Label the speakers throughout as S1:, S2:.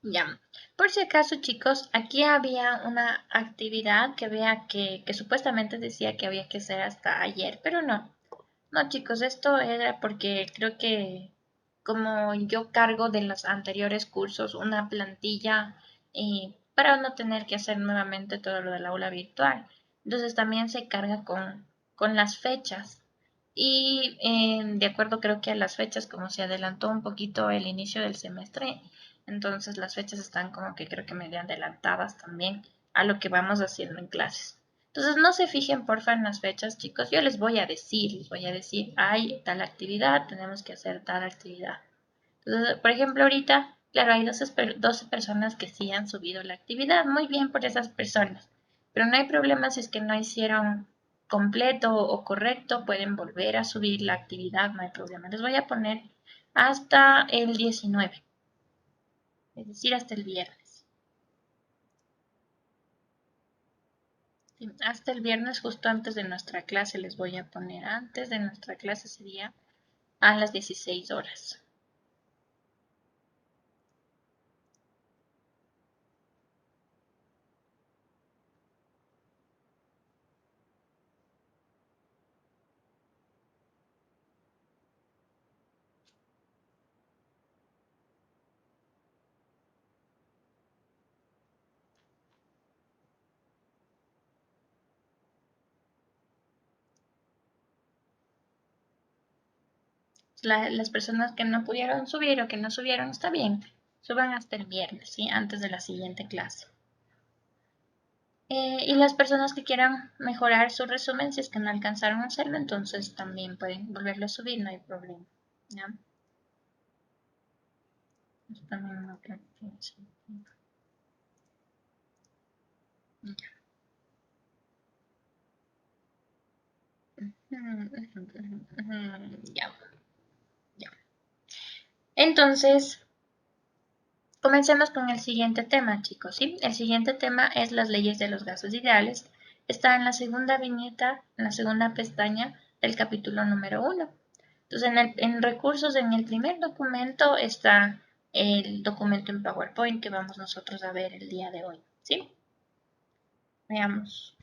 S1: Ya, por si acaso chicos, aquí había una actividad que supuestamente decía que había que hacer hasta ayer, pero no. No chicos, esto era porque creo que como yo cargo de los anteriores cursos una plantilla para no tener que hacer nuevamente todo lo del aula virtual. Entonces también se carga con las fechas. Y de acuerdo creo que a las fechas, como se adelantó un poquito el inicio del semestre, entonces las fechas están como que creo que medio adelantadas también a lo que vamos haciendo en clases. Entonces no se fijen porfa en las fechas, chicos. Yo les voy a decir, hay tal actividad, tenemos que hacer tal actividad. Entonces, por ejemplo, ahorita, claro, hay 12 personas que sí han subido la actividad. Muy bien por esas personas. Pero no hay problema si es que no hicieron completo o correcto, pueden volver a subir la actividad, no hay problema. Les voy a poner hasta el 19, es decir, hasta el viernes. Sí, hasta el viernes, justo antes de nuestra clase, les voy a poner antes de nuestra clase sería a las 16 horas. Las personas que no pudieron subir o que no subieron, está bien, suban hasta el viernes, ¿sí? Antes de la siguiente clase. Y las personas que quieran mejorar su resumen, si es que no alcanzaron a hacerlo, entonces también pueden volverlo a subir, no hay problema. ¿Ya? Esto también no creo que sí. Ya, ya. Entonces, comencemos con el siguiente tema, chicos, ¿sí? El siguiente tema es las leyes de los gases ideales. Está en la segunda viñeta, en la segunda pestaña del capítulo número 1. Entonces, en recursos, en el primer documento está el documento en PowerPoint que vamos nosotros a ver el día de hoy, ¿sí? Veamos.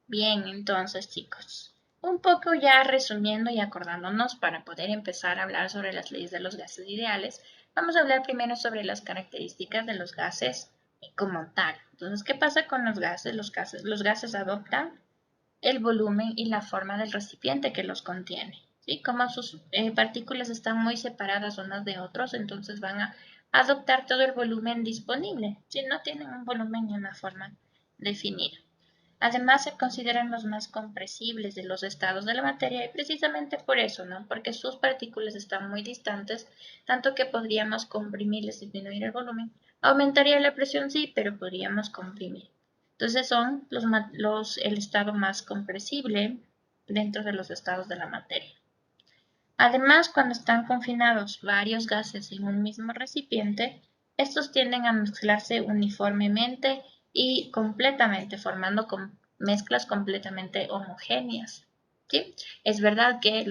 S1: Bien, entonces, chicos, un poco ya resumiendo y acordándonos para poder empezar a hablar sobre las leyes de los gases ideales, vamos a hablar primero sobre las características de los gases como tal. Entonces, ¿qué pasa con los gases? Los gases adoptan el volumen y la forma del recipiente que los contiene. ¿Sí? Como sus partículas están muy separadas unas de otras, entonces van a adoptar todo el volumen disponible. Si no tienen un volumen y una forma definida. Además, se consideran los más compresibles de los estados de la materia y precisamente por eso, ¿no? Porque sus partículas están muy distantes, tanto que podríamos comprimirles, disminuir el volumen. Aumentaría la presión, sí, pero podríamos comprimir. Entonces son el estado más compresible dentro de los estados de la materia. Además, cuando están confinados varios gases en un mismo recipiente, estos tienden a mezclarse uniformemente y completamente, formando mezclas completamente homogéneas. ¿Sí? Es verdad que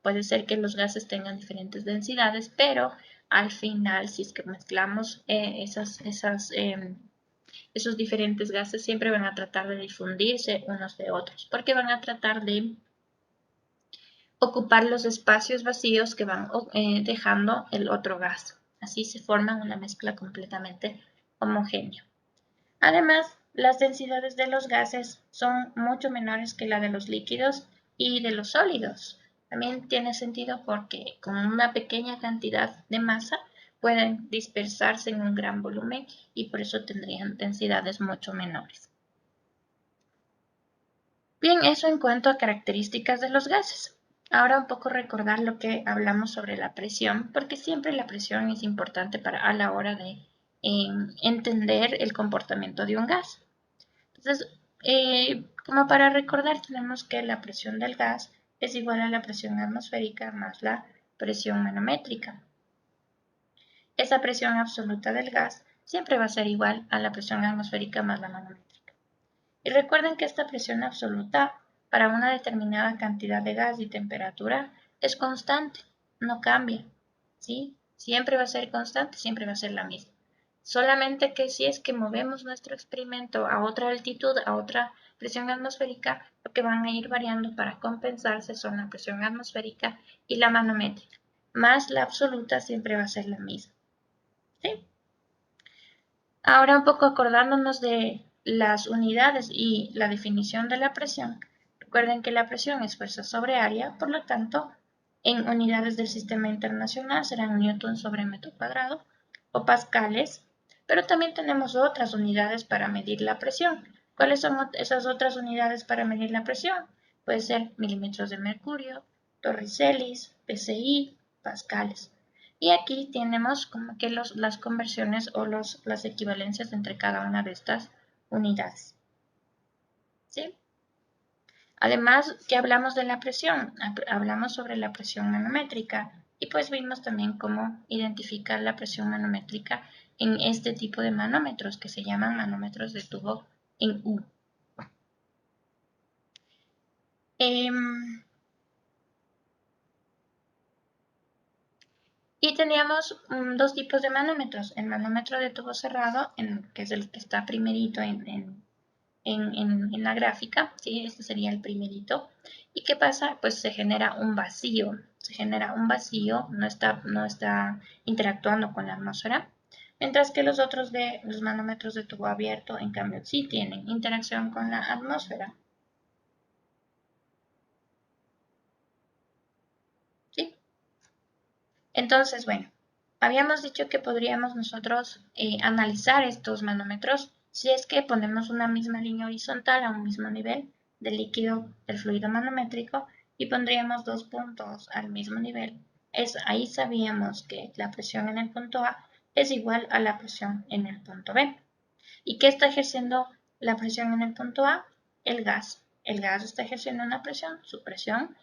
S1: puede ser que los gases tengan diferentes densidades, pero al final, si es que mezclamos esos diferentes gases, siempre van a tratar de difundirse unos de otros, porque van a tratar de ocupar los espacios vacíos que van dejando el otro gas. Así se forma una mezcla completamente homogénea. Además, las densidades de los gases son mucho menores que la de los líquidos y de los sólidos. También tiene sentido porque con una pequeña cantidad de masa pueden dispersarse en un gran volumen y por eso tendrían densidades mucho menores. Bien, eso en cuanto a características de los gases. Ahora un poco recordar lo que hablamos sobre la presión, porque siempre la presión es importante a la hora de entender el comportamiento de un gas. Entonces, como para recordar, tenemos que la presión del gas es igual a la presión atmosférica más la presión manométrica. Esa presión absoluta del gas siempre va a ser igual a la presión atmosférica más la manométrica. Y recuerden que esta presión absoluta para una determinada cantidad de gas y temperatura es constante, no cambia, ¿sí? Siempre va a ser constante, siempre va a ser la misma. Solamente que si es que movemos nuestro experimento a otra altitud, a otra presión atmosférica, lo que van a ir variando para compensarse son la presión atmosférica y la manométrica, más la absoluta siempre va a ser la misma. ¿Sí? Ahora un poco acordándonos de las unidades y la definición de la presión. Recuerden que la presión es fuerza sobre área, por lo tanto, en unidades del sistema internacional serán newton sobre metro cuadrado o pascales, pero también tenemos otras unidades para medir la presión. ¿Cuáles son esas otras unidades para medir la presión? Puede ser milímetros de mercurio, torricelis, psi, pascales. Y aquí tenemos como que las conversiones o las equivalencias entre cada una de estas unidades. ¿Sí? Además, que hablamos de la presión, hablamos sobre la presión manométrica y pues vimos también cómo identificar la presión manométrica en este tipo de manómetros que se llaman manómetros de tubo en U. Y teníamos dos tipos de manómetros, el manómetro de tubo cerrado, que es el que está primerito en la gráfica, ¿sí? Este sería el primerito. ¿Y qué pasa? Pues se genera un vacío, no está interactuando con la atmósfera, mientras que los otros de los manómetros de tubo abierto, en cambio, sí tienen interacción con la atmósfera. ¿Sí? Entonces, bueno, habíamos dicho que podríamos nosotros analizar estos manómetros si es que ponemos una misma línea horizontal a un mismo nivel del líquido del fluido manométrico y pondríamos dos puntos al mismo nivel. Ahí sabíamos que la presión en el punto A es igual a la presión en el punto B. ¿Y qué está ejerciendo la presión en el punto A? El gas. El gas está ejerciendo una presión, su presión,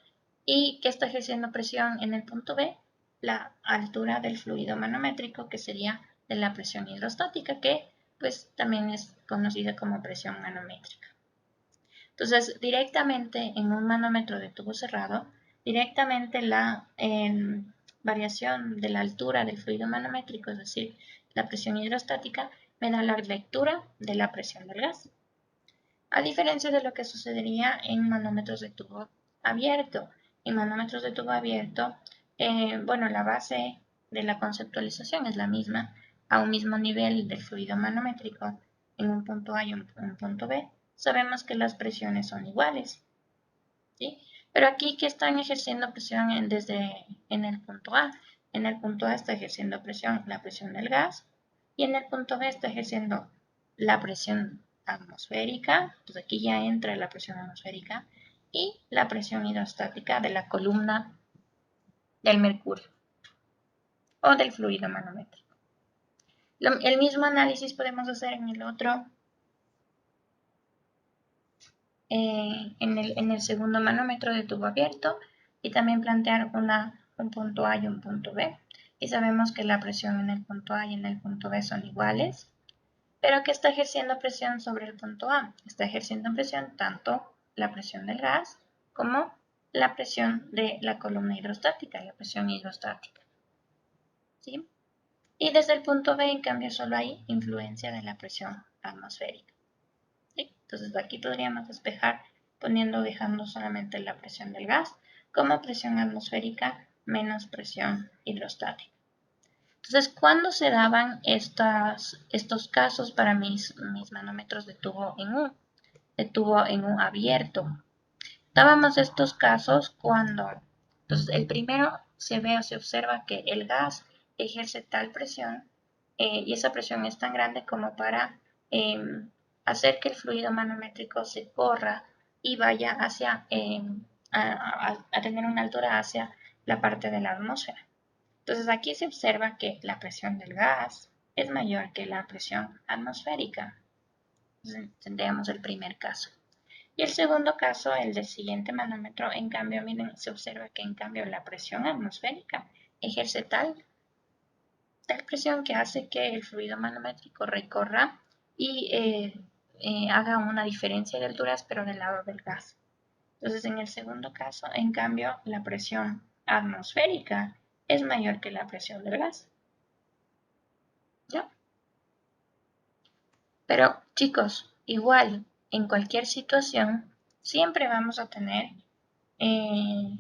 S1: y que está ejerciendo presión en el punto B, la altura del fluido manométrico, que sería de la presión hidrostática, que pues también es conocida como presión manométrica. Entonces, directamente en un manómetro de tubo cerrado, directamente la variación de la altura del fluido manométrico, es decir, la presión hidrostática, me da la lectura de la presión del gas. A diferencia de lo que sucedería en manómetros de tubo abierto. En manómetros de tubo abierto, bueno, la base de la conceptualización es la misma, a un mismo nivel del fluido manométrico en un punto A y un punto B, sabemos que las presiones son iguales, ¿sí? Pero aquí que están ejerciendo presión en el punto A. En el punto A está ejerciendo presión, la presión del gas, y en el punto B está ejerciendo la presión atmosférica, pues aquí ya entra la presión atmosférica, y la presión hidrostática de la columna del mercurio o del fluido manométrico. El mismo análisis podemos hacer en el otro, en el segundo manómetro de tubo abierto y también plantear un punto A y un punto B. Y sabemos que la presión en el punto A y en el punto B son iguales, pero que está ejerciendo presión sobre el punto A. Está ejerciendo presión tanto la presión del gas como la presión de la columna hidrostática, la presión hidrostática. ¿Sí? Y desde el punto B, en cambio, solo hay influencia de la presión atmosférica. ¿Sí? Entonces aquí podríamos despejar dejando solamente la presión del gas como presión atmosférica menos presión hidrostática. Entonces, ¿cuándo se daban estos casos para mis manómetros de tubo en U abierto? Dábamos estos casos cuando, entonces el primero se ve o se observa que el gas ejerce tal presión y esa presión es tan grande como para hacer que el fluido manométrico se corra y vaya hacia, a tener una altura hacia la parte de la atmósfera. Entonces aquí se observa que la presión del gas es mayor que la presión atmosférica. Entonces, tendríamos el primer caso. Y el segundo caso, el del siguiente manómetro, en cambio, miren, se observa que en cambio la presión atmosférica ejerce tal presión que hace que el fluido manométrico recorra y haga una diferencia de alturas, pero del lado del gas. Entonces, en el segundo caso, en cambio, la presión atmosférica es mayor que la presión del gas. ¿Ya? Pero, chicos, igual, en cualquier situación, siempre vamos a tener eh,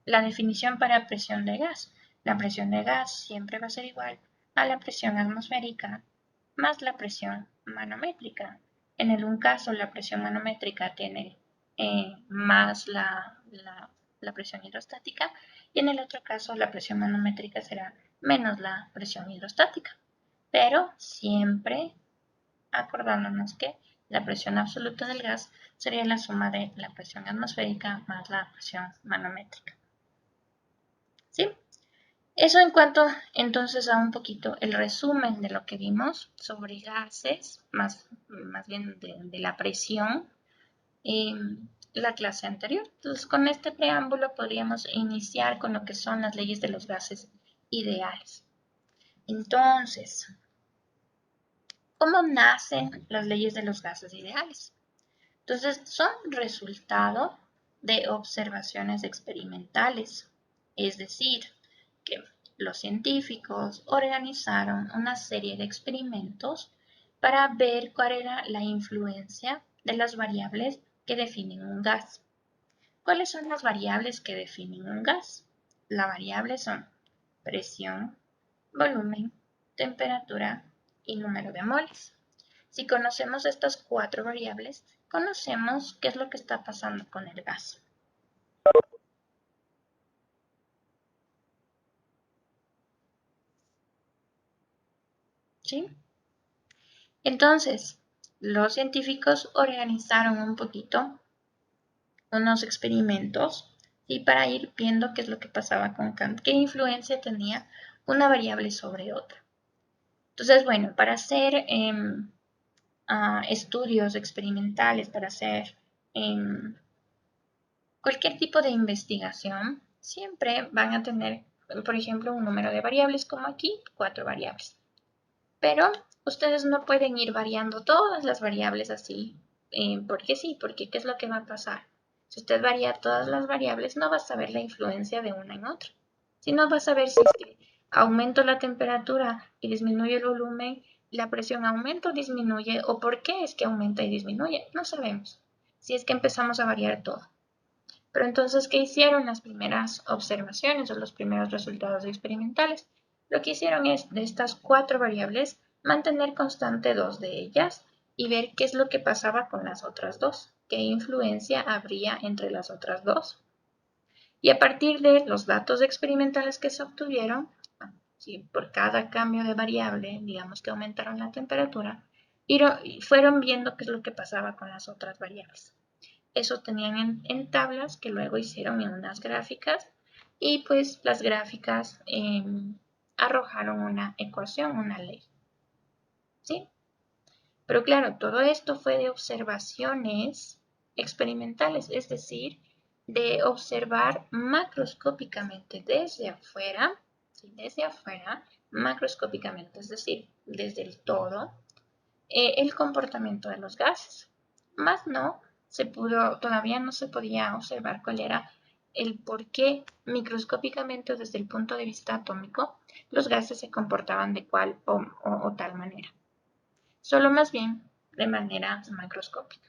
S1: la definición para presión de gas. La presión de gas siempre va a ser igual a la presión atmosférica más la presión manométrica. En el un caso, la presión manométrica tiene más la presión hidrostática y en el otro caso, la presión manométrica será menos la presión hidrostática. Pero siempre acordándonos que la presión absoluta del gas sería la suma de la presión atmosférica más la presión manométrica. ¿Sí? Eso en cuanto entonces a un poquito el resumen de lo que vimos sobre gases, más bien de la presión, la clase anterior. Entonces con este preámbulo podríamos iniciar con lo que son las leyes de los gases ideales. Entonces, ¿cómo nacen las leyes de los gases ideales? Entonces, son resultado de observaciones experimentales, es decir, que los científicos organizaron una serie de experimentos para ver cuál era la influencia de las variables que definen un gas. ¿Cuáles son las variables que definen un gas? Las variables son presión, volumen, temperatura y número de moles. Si conocemos estas cuatro variables, conocemos qué es lo que está pasando con el gas. ¿Sí? Entonces, los científicos organizaron un poquito unos experimentos y para ir viendo qué es lo que pasaba con qué influencia tenía una variable sobre otra. Entonces, bueno, para hacer estudios experimentales, para hacer cualquier tipo de investigación, siempre van a tener, por ejemplo, un número de variables, como aquí, 4 variables. Pero ustedes no pueden ir variando todas las variables así, porque sí, porque ¿qué es lo que va a pasar? Si usted varía todas las variables, no va a saber la influencia de una en otra. Si no va a saber si es que aumento la temperatura y disminuye el volumen, la presión aumenta o disminuye, o por qué es que aumenta y disminuye, no sabemos. Si es que empezamos a variar todo. Pero entonces, ¿qué hicieron las primeras observaciones o los primeros resultados experimentales? Lo que hicieron es, de estas 4 variables, mantener constante 2 de ellas y ver qué es lo que pasaba con las otras 2, qué influencia habría entre las otras 2. Y a partir de los datos experimentales que se obtuvieron, si por cada cambio de variable, digamos que aumentaron la temperatura, fueron viendo qué es lo que pasaba con las otras variables. Eso tenían en tablas que luego hicieron en unas gráficas y pues las gráficas arrojaron una ecuación, una ley. ¿Sí? Pero claro, todo esto fue de observaciones experimentales, es decir, de observar macroscópicamente desde afuera, ¿sí? Desde afuera, macroscópicamente, es decir, desde el todo, el comportamiento de los gases. Más no todavía no se podía observar cuál era el por qué microscópicamente o desde el punto de vista atómico los gases se comportaban de cual o tal manera. Solo más bien de manera macroscópica.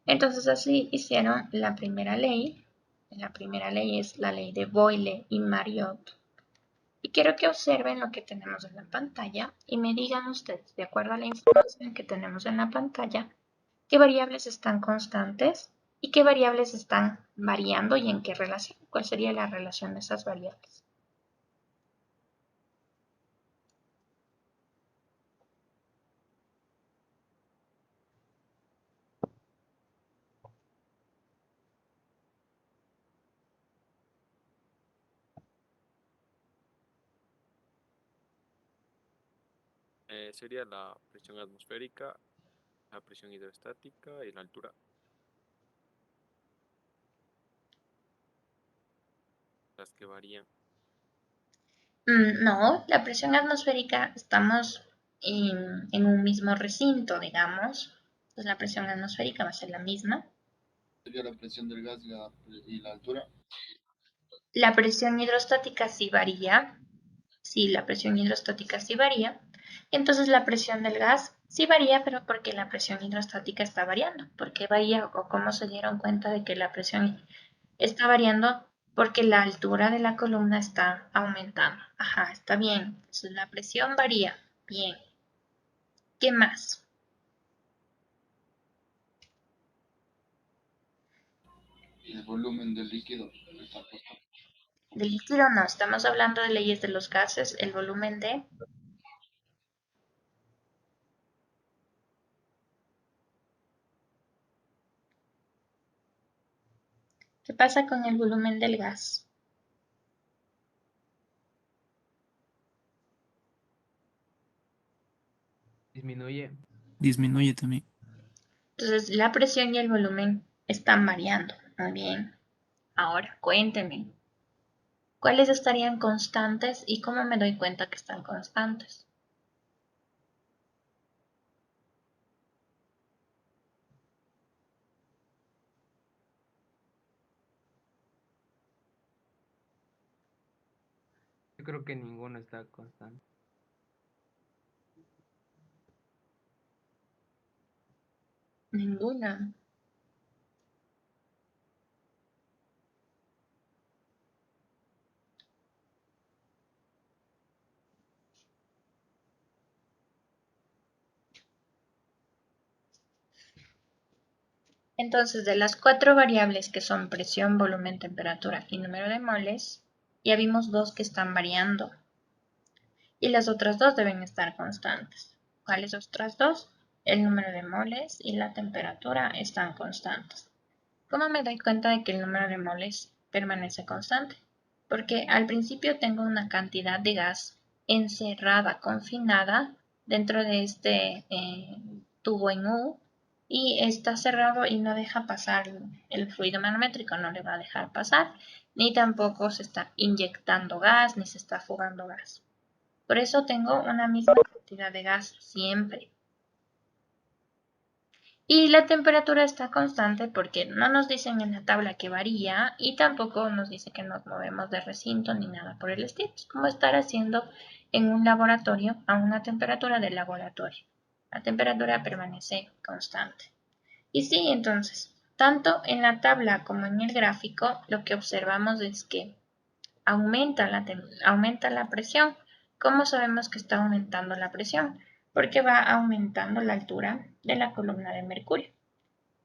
S1: Entonces así hicieron la primera ley. La primera ley es la ley de Boyle y Marriott. Y quiero que observen lo que tenemos en la pantalla y me digan ustedes, de acuerdo a la información que tenemos en la pantalla, qué variables están constantes ¿Y qué variables están variando y en qué relación? ¿Cuál sería la relación de esas variables?
S2: Sería la presión atmosférica, la presión hidrostática y la altura. Las que varían.
S1: No, la presión atmosférica estamos en un mismo recinto, digamos. Entonces la presión atmosférica va a ser la misma.
S3: Sería la presión del gas y la altura.
S1: La presión hidrostática sí varía. Sí, la presión hidrostática sí varía. Entonces la presión del gas sí varía, pero porque la presión hidrostática está variando. ¿Por qué varía o cómo se dieron cuenta de que la presión está variando? Porque la altura de la columna está aumentando. Ajá, está bien. Entonces la presión varía. Bien. ¿Qué más?
S3: El volumen del líquido está constante.
S1: Del líquido no, estamos hablando de leyes de los gases, el volumen de... ¿Qué pasa con el volumen del gas?
S4: Disminuye.
S5: Disminuye también.
S1: Entonces la presión y el volumen están variando. Muy bien. Ahora, cuénteme, ¿cuáles estarían constantes y cómo me doy cuenta que están constantes?
S4: Yo creo que ninguno está constante.
S1: Ninguna. Entonces, de las cuatro variables que son presión, volumen, temperatura y número de moles, ya vimos dos que están variando. Y las otras dos deben estar constantes. ¿Cuáles otras dos? El número de moles y la temperatura están constantes. ¿Cómo me doy cuenta de que el número de moles permanece constante? Porque al principio tengo una cantidad de gas encerrada, confinada dentro de este tubo en U y está cerrado y no deja pasar el fluido manométrico, no le va a dejar pasar, ni tampoco se está inyectando gas, ni se está fugando gas. Por eso tengo una misma cantidad de gas siempre. Y la temperatura está constante porque no nos dicen en la tabla que varía y tampoco nos dice que nos movemos de recinto ni nada por el estilo. Es como estar haciendo en un laboratorio a una temperatura del laboratorio. La temperatura permanece constante. Y sí, entonces, tanto en la tabla como en el gráfico, lo que observamos es que aumenta la presión. ¿Cómo sabemos que está aumentando la presión? Porque va aumentando la altura de la columna de mercurio.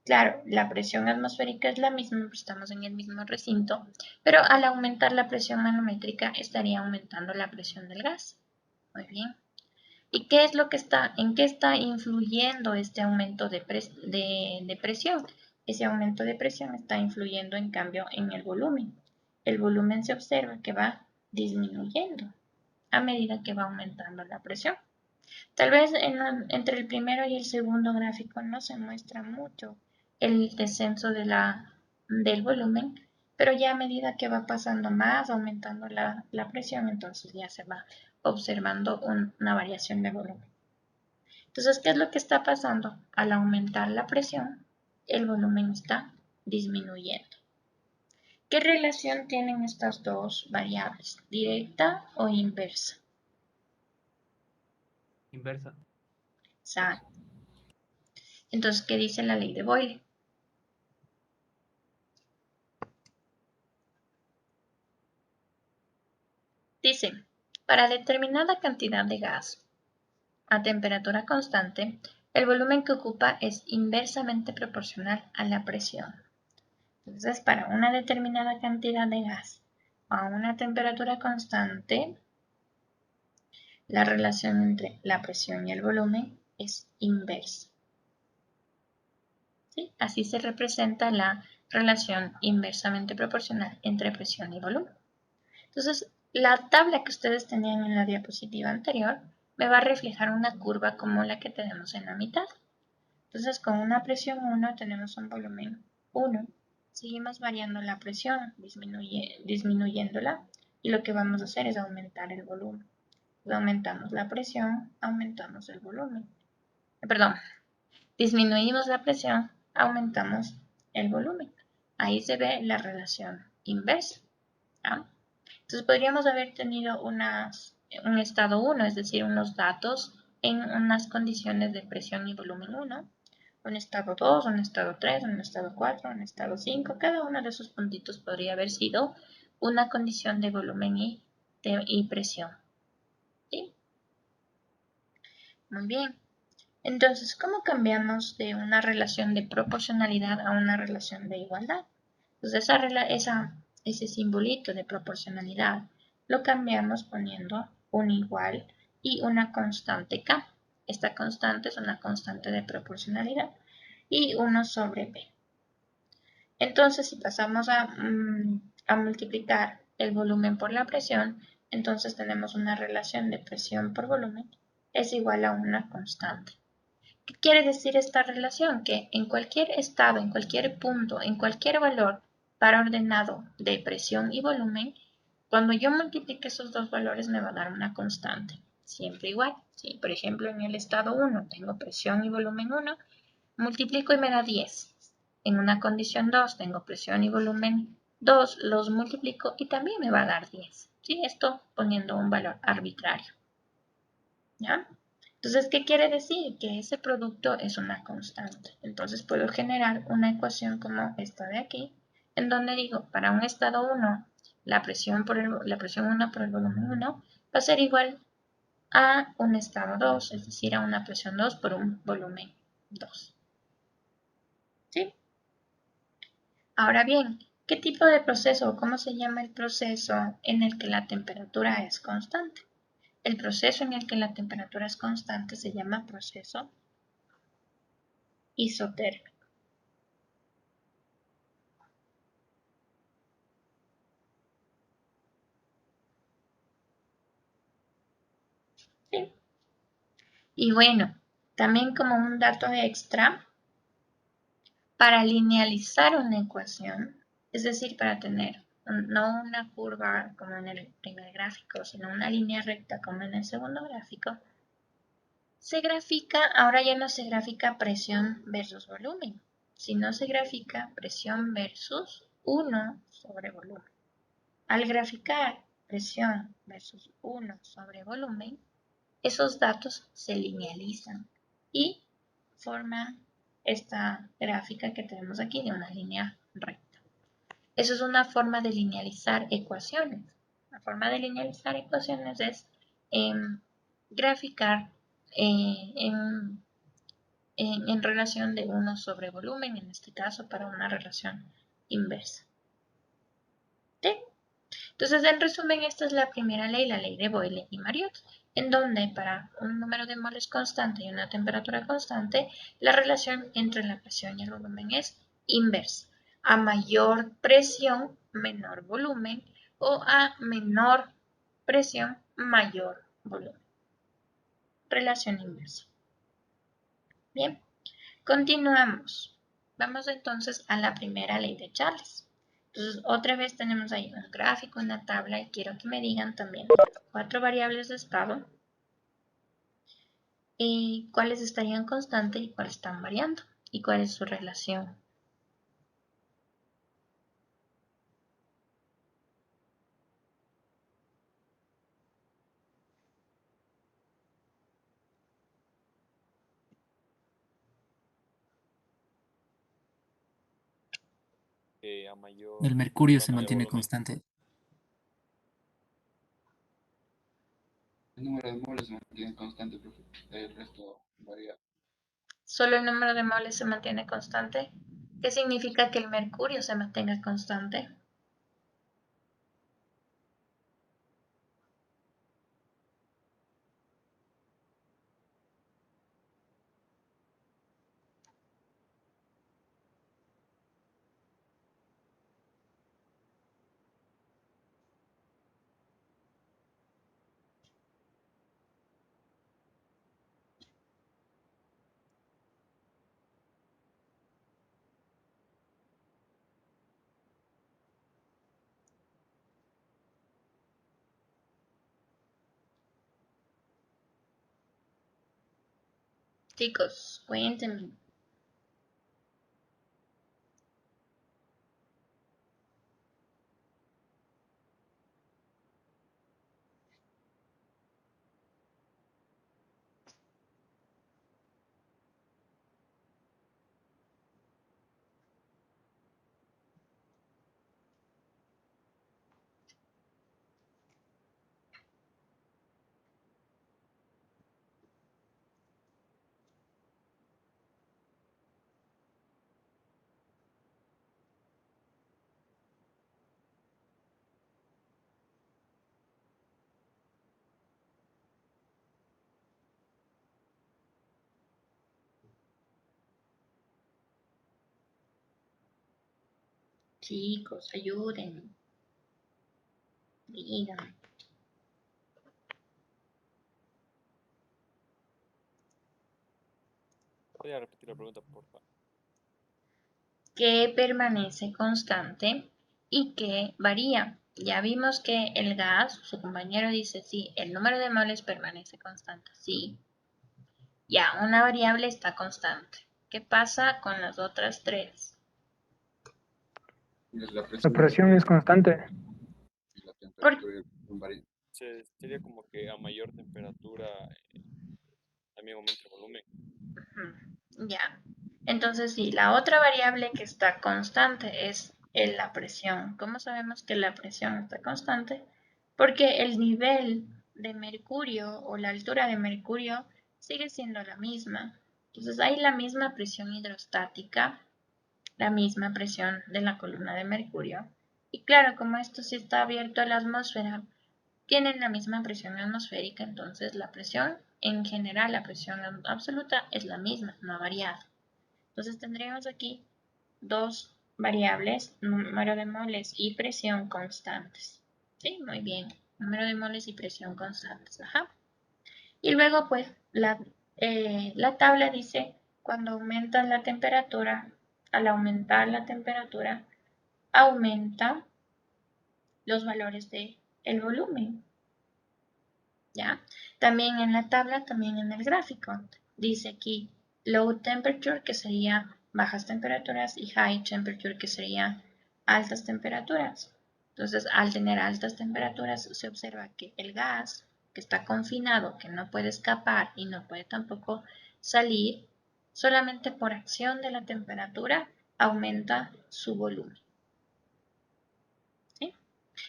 S1: Claro, la presión atmosférica es la misma, estamos en el mismo recinto, pero al aumentar la presión manométrica estaría aumentando la presión del gas. Muy bien. ¿Y qué es lo que en qué está influyendo este aumento de presión? Ese aumento de presión está influyendo en cambio en el volumen. El volumen se observa que va disminuyendo a medida que va aumentando la presión. Tal vez entre el primero y el segundo gráfico no se muestra mucho el descenso del volumen, pero ya a medida que va pasando más, aumentando la presión, entonces ya se va observando una variación de volumen. Entonces, ¿qué es lo que está pasando? Al aumentar la presión, el volumen está disminuyendo. ¿Qué relación tienen estas dos variables? ¿Directa o inversa?
S4: Inversa.
S1: Exacto. Entonces, ¿qué dice la ley de Boyle? Dice, para determinada cantidad de gas a temperatura constante, el volumen que ocupa es inversamente proporcional a la presión. Entonces, para una determinada cantidad de gas a una temperatura constante, la relación entre la presión y el volumen es inversa. ¿Sí? Así se representa la relación inversamente proporcional entre presión y volumen. Entonces, la tabla que ustedes tenían en la diapositiva anterior me va a reflejar una curva como la que tenemos en la mitad. Entonces, con una presión 1 tenemos un volumen 1. Seguimos variando la presión, disminuyéndola, y lo que vamos a hacer es aumentar el volumen. Aumentamos la presión, aumentamos el volumen. Perdón, disminuimos la presión, aumentamos el volumen. Ahí se ve la relación inversa. ¿Ah? Entonces podríamos haber tenido un estado 1, es decir, unos datos en unas condiciones de presión y volumen 1, un estado 2, un estado 3, un estado 4, un estado 5. Cada uno de esos puntitos podría haber sido una condición de volumen y presión. ¿Sí? Muy bien. Entonces, ¿cómo cambiamos de una relación de proporcionalidad a una relación de igualdad? Entonces, ese simbolito de proporcionalidad lo cambiamos poniendo un igual y una constante K. Esta constante es una constante de proporcionalidad y 1 sobre B. Entonces, si pasamos a multiplicar el volumen por la presión, entonces tenemos una relación de presión por volumen es igual a una constante. ¿Qué quiere decir esta relación? Que en cualquier estado, en cualquier punto, en cualquier valor para ordenado de presión y volumen, cuando yo multiplique esos dos valores me va a dar una constante, siempre igual. ¿Sí? Por ejemplo, en el estado 1 tengo presión y volumen 1, multiplico y me da 10. En una condición 2 tengo presión y volumen 2, los multiplico y también me va a dar 10. ¿Sí? Esto poniendo un valor arbitrario. ¿Ya? Entonces, ¿qué quiere decir? Que ese producto es una constante. Entonces, puedo generar una ecuación como esta de aquí, en donde digo, para un estado 1, la presión 1 por el volumen 1 va a ser igual a un estado 2, es decir, a una presión 2 por un volumen 2. ¿Sí? Ahora bien, ¿qué tipo de proceso o cómo se llama el proceso en el que la temperatura es constante? El proceso en el que la temperatura es constante se llama proceso isotérmico. ¿Sí? Y bueno, también como un dato extra, para linealizar una ecuación, es decir, para tener no una curva como en el primer gráfico, sino una línea recta como en el segundo gráfico, ahora ya no se grafica presión versus volumen, sino se grafica presión versus 1 sobre volumen. Al graficar presión versus 1 sobre volumen, esos datos se linealizan y forman esta gráfica que tenemos aquí de una línea recta. Eso es una forma de linealizar ecuaciones. La forma de linealizar ecuaciones es graficar en relación de 1 sobre volumen, en este caso para una relación inversa. ¿Sí? Entonces, en resumen, esta es la primera ley, la ley de Boyle y Mariotte, en donde para un número de moles constante y una temperatura constante, la relación entre la presión y el volumen es inversa. A mayor presión, menor volumen, o a menor presión, mayor volumen. Relación inversa. Bien, continuamos. Vamos entonces a la primera ley de Charles. Entonces, otra vez tenemos ahí un gráfico, una tabla, y quiero que me digan también 4 variables de estado y cuáles estarían constantes y cuáles están variando y cuál es su relación.
S2: A mayor,
S5: El mercurio
S2: a
S5: se
S2: mayor
S5: mantiene
S2: volumen.
S5: constante.
S3: El número de moles se mantiene constante, profe. El resto varía.
S1: ¿Solo el número de moles se mantiene constante? ¿Qué significa que el mercurio se mantenga constante? Chicos, cuéntenme. Chicos, ayúdenme. Díganme.
S2: Voy a repetir la pregunta, por favor.
S1: ¿Qué permanece constante y qué varía? Ya vimos que el gas, su compañero dice sí, el número de moles permanece constante, sí. Ya, una variable está constante. ¿Qué pasa con las otras tres?
S3: La
S5: La presión es constante.
S3: y la
S1: Por-
S3: temperatura y el presión varían.
S2: Sería como que a mayor temperatura también aumenta el volumen.
S1: Ya. Entonces, sí, la otra variable que está constante es la presión. ¿Cómo sabemos que la presión está constante? Porque el nivel de mercurio o la altura de mercurio sigue siendo la misma. Entonces, hay la misma presión hidrostática, la misma presión de la columna de mercurio. Y claro, como esto sí está abierto a la atmósfera, tienen la misma presión atmosférica, entonces la presión en general, la presión absoluta es la misma, no ha variado. Entonces tendríamos aquí dos variables, número de moles y presión constantes. Sí, muy bien, número de moles y presión constantes. Ajá. Y luego pues la tabla dice cuando aumenta la temperatura, al aumentar la temperatura, aumenta los valores del volumen. ¿Ya? También en la tabla, también en el gráfico. Dice aquí low temperature, que sería bajas temperaturas, y high temperature, que sería altas temperaturas. Entonces, al tener altas temperaturas, se observa que el gas que está confinado, que no puede escapar y no puede tampoco salir, solamente por acción de la temperatura aumenta su volumen. ¿Sí?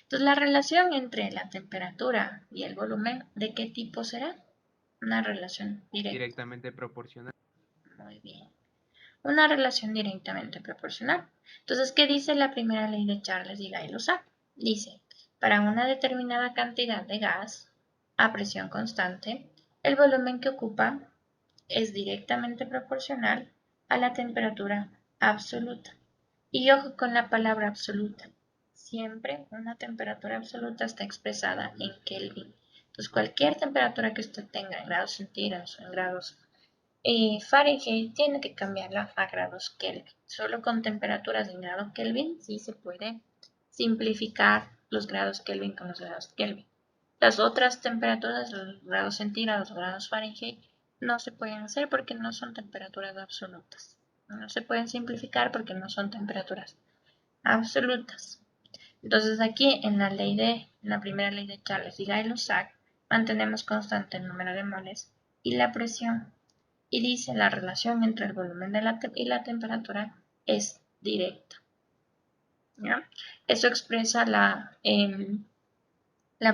S1: Entonces, la relación entre la temperatura y el volumen, ¿de qué tipo será? Una relación directa.
S4: Directamente proporcional.
S1: Muy bien. Una relación directamente proporcional. Entonces, ¿qué dice la primera ley de Charles y Gay-Lussac? Dice, para una determinada cantidad de gas a presión constante, el volumen que ocupa es directamente proporcional a la temperatura absoluta. Y ojo con la palabra absoluta. Siempre una temperatura absoluta está expresada en Kelvin. Entonces, cualquier temperatura que usted tenga en grados centígrados o en grados Fahrenheit, tiene que cambiarla a grados Kelvin. Solo con temperaturas en grado Kelvin sí se puede simplificar los grados Kelvin con los grados Kelvin. Las otras temperaturas, los grados centígrados o grados Fahrenheit, no se pueden hacer porque no son temperaturas absolutas. No se pueden simplificar porque no son temperaturas absolutas. Entonces aquí en la primera ley de Charles y Gay-Lussac mantenemos constante el número de moles y la presión. Y dice la relación entre el volumen y la temperatura es directa. ¿Ya? Eso expresa la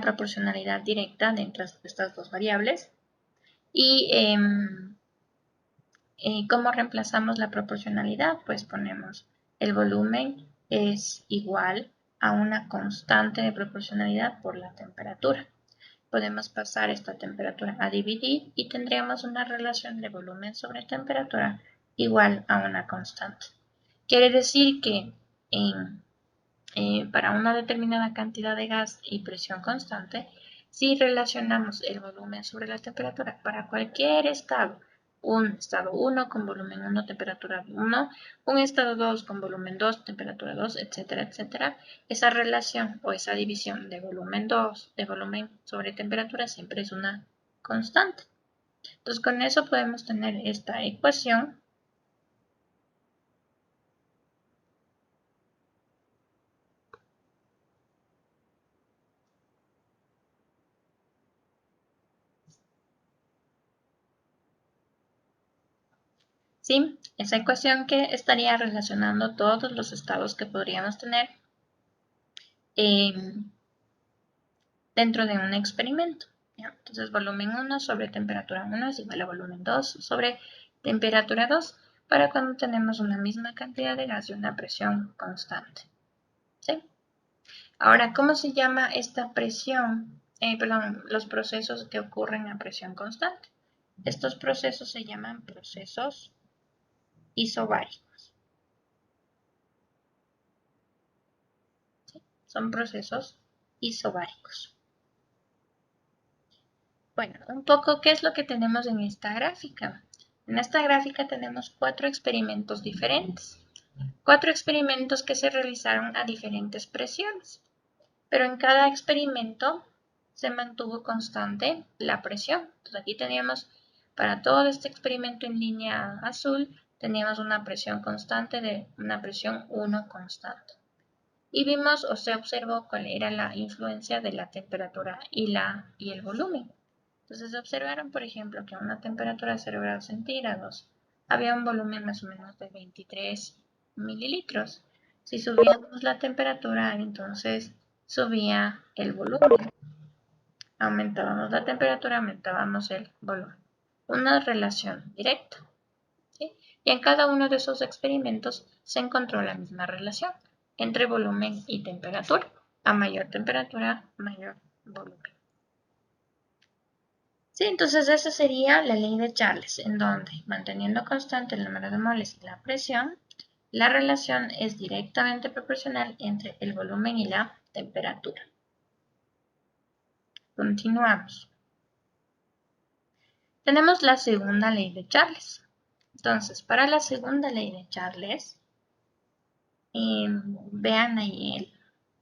S1: proporcionalidad directa de entre estas dos variables. Y ¿cómo reemplazamos la proporcionalidad? Pues ponemos el volumen es igual a una constante de proporcionalidad por la temperatura. Podemos pasar esta temperatura a dividir y tendríamos una relación de volumen sobre temperatura igual a una constante. Quiere decir que para una determinada cantidad de gas y presión constante, si relacionamos el volumen sobre la temperatura para cualquier estado, un estado 1 con volumen 1, temperatura 1, un estado 2 con volumen 2, temperatura 2, etcétera, etcétera, esa relación o esa división de volumen 2, de volumen sobre temperatura, siempre es una constante. Entonces, con eso podemos tener esta ecuación. ¿Sí? Esa ecuación que estaría relacionando todos los estados que podríamos tener dentro de un experimento. ¿Ya? Entonces, volumen 1 sobre temperatura 1 es igual a volumen 2 sobre temperatura 2 para cuando tenemos una misma cantidad de gas y una presión constante. ¿Sí? Ahora, ¿cómo se llama esta presión? Los procesos que ocurren a presión constante. Estos procesos se llaman procesos isobáricos. ¿Sí? Son procesos isobáricos. Bueno, un poco, ¿qué es lo que tenemos en esta gráfica? En esta gráfica tenemos 4 experimentos diferentes. 4 experimentos que se realizaron a diferentes presiones. Pero en cada experimento se mantuvo constante la presión. Entonces aquí teníamos, para todo este experimento en línea azul, teníamos una presión constante de una presión 1 constante. Y vimos o se observó cuál era la influencia de la temperatura y el volumen. Entonces observaron, por ejemplo, que a una temperatura de 0 grados centígrados había un volumen más o menos de 23 mililitros. Si subíamos la temperatura, entonces subía el volumen. Aumentábamos la temperatura, aumentábamos el volumen. Una relación directa. ¿Sí? Y en cada uno de esos experimentos se encontró la misma relación entre volumen y temperatura. A mayor temperatura, mayor volumen. Sí, entonces esa sería la ley de Charles, en donde, manteniendo constante el número de moles y la presión, la relación es directamente proporcional entre el volumen y la temperatura. Continuamos. Tenemos la segunda ley de Charles. Entonces, para la segunda ley de Charles, vean ahí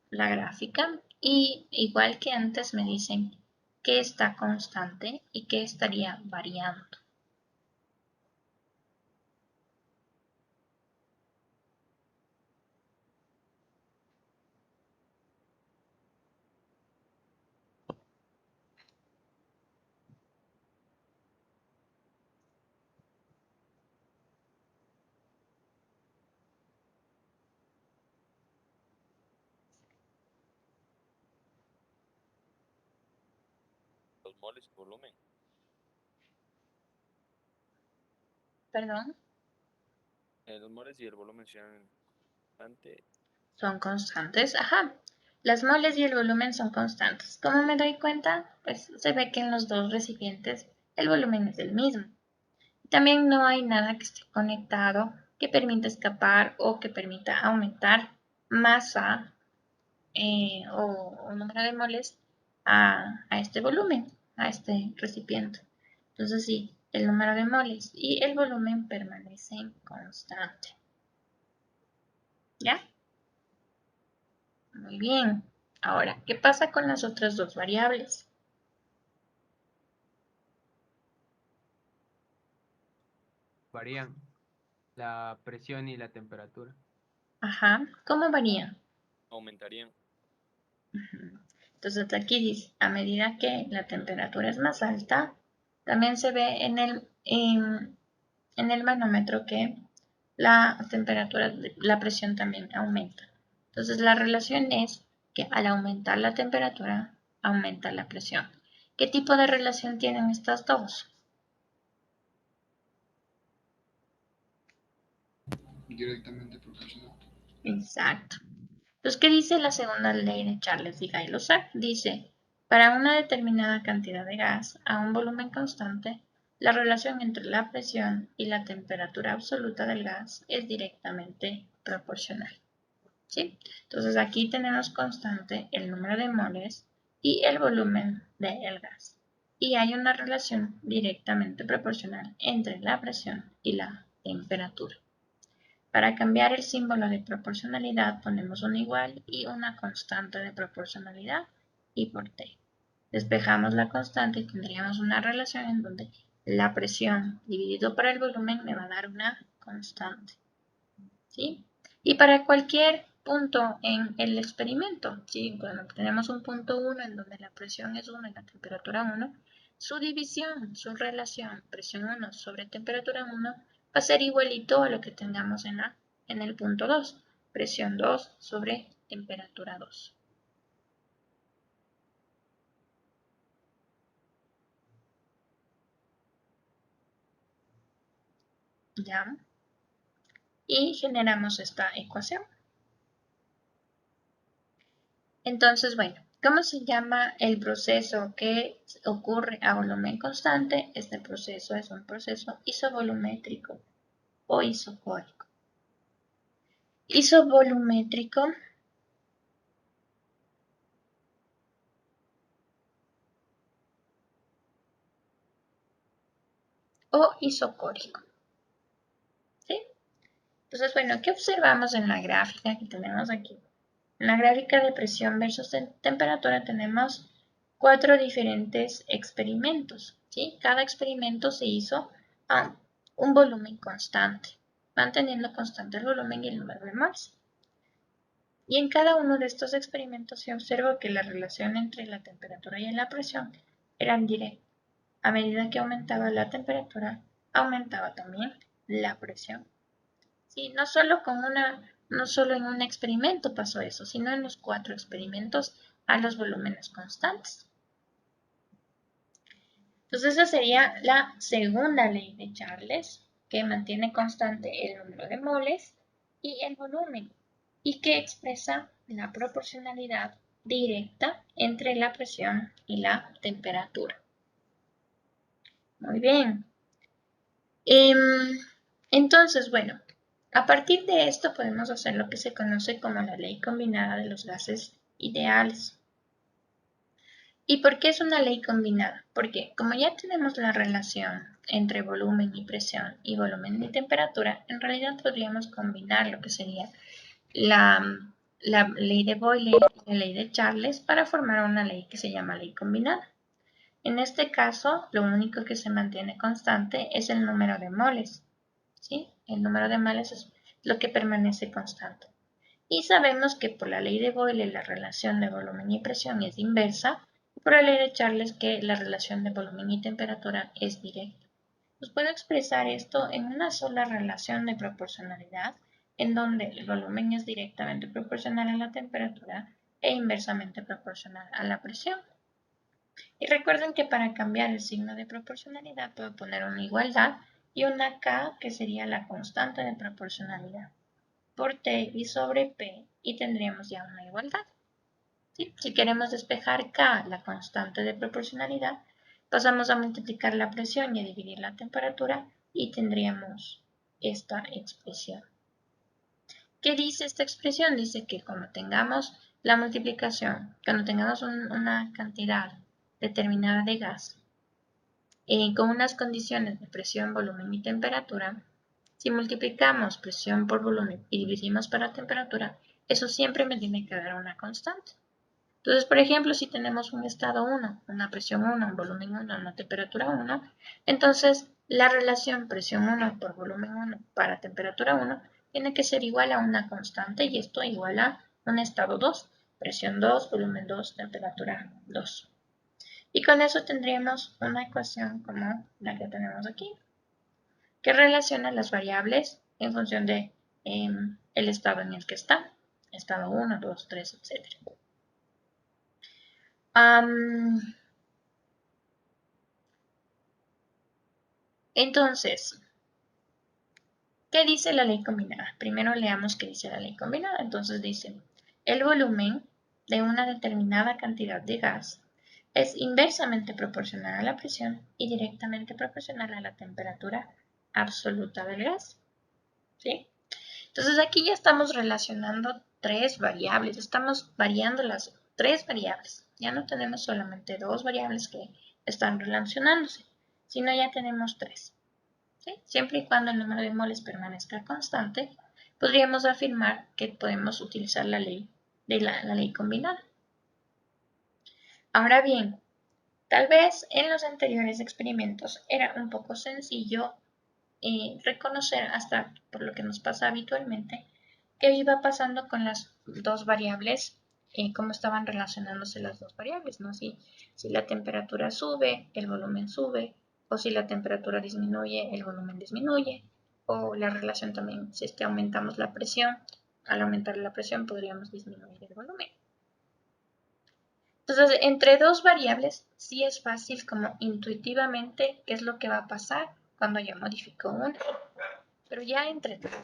S1: la gráfica y igual que antes me dicen qué está constante y qué estaría variando.
S2: Los moles y volumen.
S1: ¿Perdón?
S2: Los moles y el volumen sean constante.
S1: Son constantes, ajá. Las moles y el volumen son constantes. ¿Cómo me doy cuenta? Pues se ve que en los dos recipientes el volumen es el mismo. También no hay nada que esté conectado que permita escapar o que permita aumentar masa o número de moles a este volumen, a este recipiente. Entonces sí, el número de moles y el volumen permanecen constantes. ¿Ya? Muy bien. Ahora, ¿qué pasa con las otras dos variables?
S4: Varían la presión y la temperatura.
S1: Ajá, ¿cómo varían?
S2: Aumentarían.
S1: Entonces aquí dice, a medida que la temperatura es más alta, también se ve en el manómetro que la temperatura, la presión también aumenta. Entonces la relación es que al aumentar la temperatura, aumenta la presión. ¿Qué tipo de relación tienen estas dos?
S3: directamente proporcional.
S1: Exacto. Entonces, ¿qué dice la segunda ley de Charles y Gay-Lussac? Dice, para una determinada cantidad de gas a un volumen constante, la relación entre la presión y la temperatura absoluta del gas es directamente proporcional. ¿Sí? Entonces, aquí tenemos constante el número de moles y el volumen del gas. Y hay una relación directamente proporcional entre la presión y la temperatura. Para cambiar el símbolo de proporcionalidad ponemos un igual y una constante de proporcionalidad y por T. Despejamos la constante y tendríamos una relación en donde la presión dividido por el volumen me va a dar una constante. ¿Sí? Y para cualquier punto en el experimento, ¿sí? Cuando tenemos un punto 1 en donde la presión es 1 y la temperatura 1, su división, su relación presión 1 sobre temperatura 1 va a ser igualito a lo que tengamos en el punto 2, presión 2 sobre temperatura 2. ¿Ya? Y generamos esta ecuación. Entonces, bueno, ¿cómo se llama el proceso que ocurre a volumen constante? Este proceso es un proceso isovolumétrico o isocórico. Isovolumétrico o isocórico. ¿Sí? Entonces, bueno, ¿qué observamos en la gráfica que tenemos aquí? En la gráfica de presión versus temperatura tenemos 4 diferentes experimentos. ¿Sí? Cada experimento se hizo a un volumen constante, manteniendo constante el volumen y el número de moles. Y en cada uno de estos experimentos se observó que la relación entre la temperatura y la presión eran directas. A medida que aumentaba la temperatura, aumentaba también la presión. Sí, no solo en un experimento pasó eso, sino en los 4 experimentos a los volúmenes constantes. Entonces esa sería la segunda ley de Charles, que mantiene constante el número de moles y el volumen, y que expresa la proporcionalidad directa entre la presión y la temperatura. Muy bien. Entonces, bueno, a partir de esto podemos hacer lo que se conoce como la ley combinada de los gases ideales. ¿Y por qué es una ley combinada? Porque como ya tenemos la relación entre volumen y presión y volumen y temperatura, en realidad podríamos combinar lo que sería la ley de Boyle y la ley de Charles para formar una ley que se llama ley combinada. En este caso, lo único que se mantiene constante es el número de moles. ¿Sí? El número de moles es lo que permanece constante. Y sabemos que por la ley de Boyle la relación de volumen y presión es inversa, y por la ley de Charles que la relación de volumen y temperatura es directa. Pues puedo expresar esto en una sola relación de proporcionalidad, en donde el volumen es directamente proporcional a la temperatura e inversamente proporcional a la presión. Y recuerden que para cambiar el signo de proporcionalidad puedo poner una igualdad y una K que sería la constante de proporcionalidad por T y sobre P y tendríamos ya una igualdad. ¿Sí? Si queremos despejar K, la constante de proporcionalidad, pasamos a multiplicar la presión y a dividir la temperatura y tendríamos esta expresión. ¿Qué dice esta expresión? Dice que cuando tengamos la multiplicación, cuando tengamos una cantidad determinada de gas con unas condiciones de presión, volumen y temperatura, si multiplicamos presión por volumen y dividimos por la temperatura, eso siempre me tiene que dar una constante. Entonces, por ejemplo, si tenemos un estado 1, una presión 1, un volumen 1, una temperatura 1, entonces la relación presión 1 por volumen 1 para temperatura 1 tiene que ser igual a una constante y esto igual a un estado 2, presión 2, volumen 2, temperatura 2. Y con eso tendríamos una ecuación como la que tenemos aquí, que relaciona las variables en función de el estado en el que está, estado 1, 2, 3, etc. Entonces, ¿Qué dice la ley combinada? Primero leamos qué dice la ley combinada. Entonces dice, el volumen de una determinada cantidad de gas es inversamente proporcional a la presión y directamente proporcional a la temperatura absoluta del gas. ¿Sí? Entonces aquí ya estamos relacionando tres variables, estamos variando las tres variables. Ya no tenemos solamente dos variables que están relacionándose, sino ya tenemos tres. ¿Sí? Siempre y cuando el número de moles permanezca constante, podríamos afirmar que podemos utilizar la ley de la ley combinada. Ahora bien, tal vez en los anteriores experimentos era un poco sencillo reconocer, hasta por lo que nos pasa habitualmente, qué iba pasando con las dos variables, cómo estaban relacionándose las dos variables, ¿no? Si la temperatura sube, el volumen sube, o si la temperatura disminuye, el volumen disminuye, o la relación también, si es que aumentamos la presión, al aumentar la presión podríamos disminuir el volumen. Entonces, entre dos variables, sí es fácil como intuitivamente qué es lo que va a pasar cuando yo modifico una. Pero ya entre tres.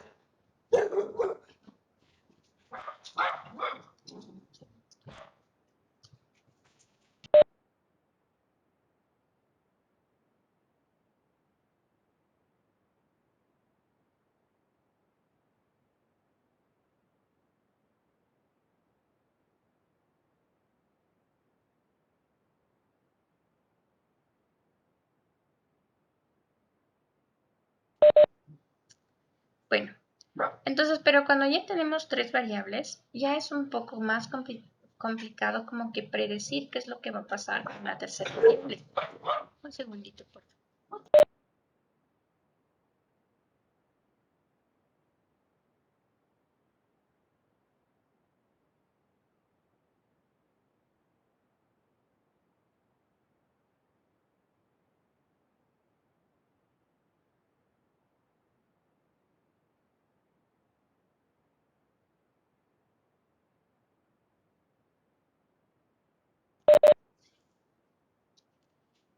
S1: Bueno, entonces, pero cuando ya tenemos tres variables, ya es un poco más complicado como que predecir qué es lo que va a pasar con la tercera variable. Un segundito, por favor.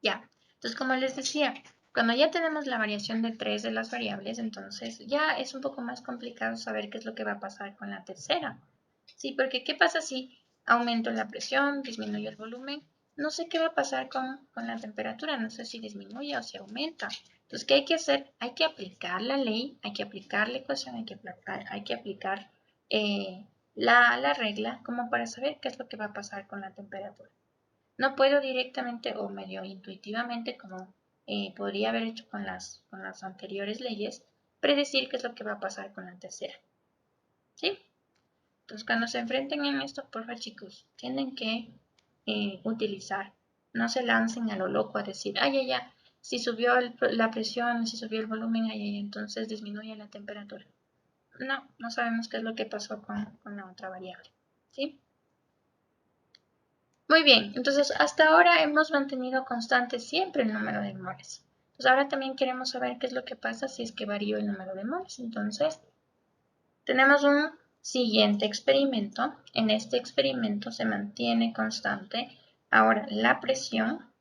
S1: Ya, entonces como les decía, cuando ya tenemos la variación de tres de las variables, entonces ya es un poco más complicado saber qué es lo que va a pasar con la tercera. Sí, porque ¿qué pasa si aumento la presión, disminuyo el volumen? No sé qué va a pasar con la temperatura, no sé si disminuye o si aumenta. Entonces, ¿qué hay que hacer? Hay que aplicar la ley, hay que aplicar la ecuación, hay que aplicar la regla como para saber qué es lo que va a pasar con la temperatura. No puedo directamente o medio intuitivamente, como podría haber hecho con las anteriores leyes, predecir qué es lo que va a pasar con la tercera. ¿Sí? Entonces, cuando se enfrenten en esto, por favor, chicos, tienen que utilizar. No se lancen a lo loco a decir, ay, ay, ya, si subió la presión, si subió el volumen, ay, ay, entonces disminuye la temperatura. No, no sabemos qué es lo que pasó con la otra variable. ¿Sí? Muy bien, entonces hasta ahora hemos mantenido constante siempre el número de moles. Entonces ahora también queremos saber qué es lo que pasa si es que varía el número de moles. Entonces tenemos un siguiente experimento. En este experimento se mantiene constante ahora la presión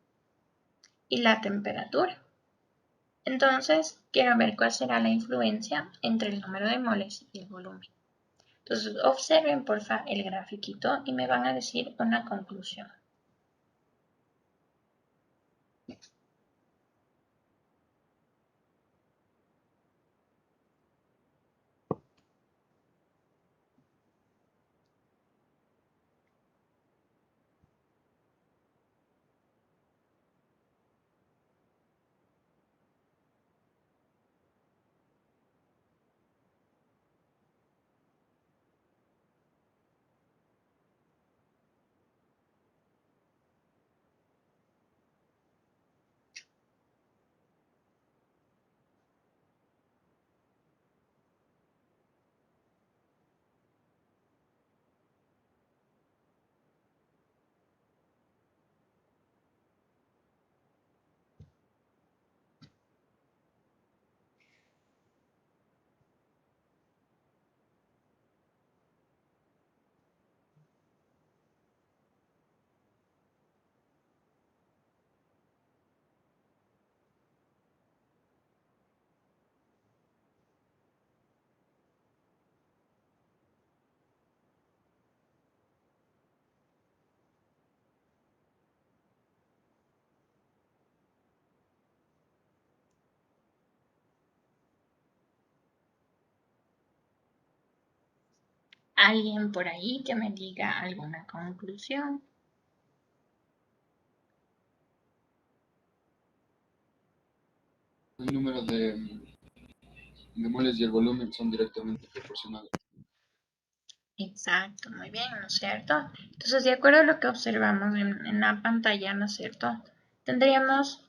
S1: y la temperatura. Entonces quiero ver cuál será la influencia entre el número de moles y el volumen. Entonces observen porfa el grafiquito y me van a decir una conclusión. ¿Alguien por ahí que me diga alguna conclusión?
S3: El número de moles y el volumen son directamente proporcionales.
S1: Exacto, muy bien, ¿no es cierto? Entonces, de acuerdo a lo que observamos en la pantalla, ¿no es cierto? Tendríamos,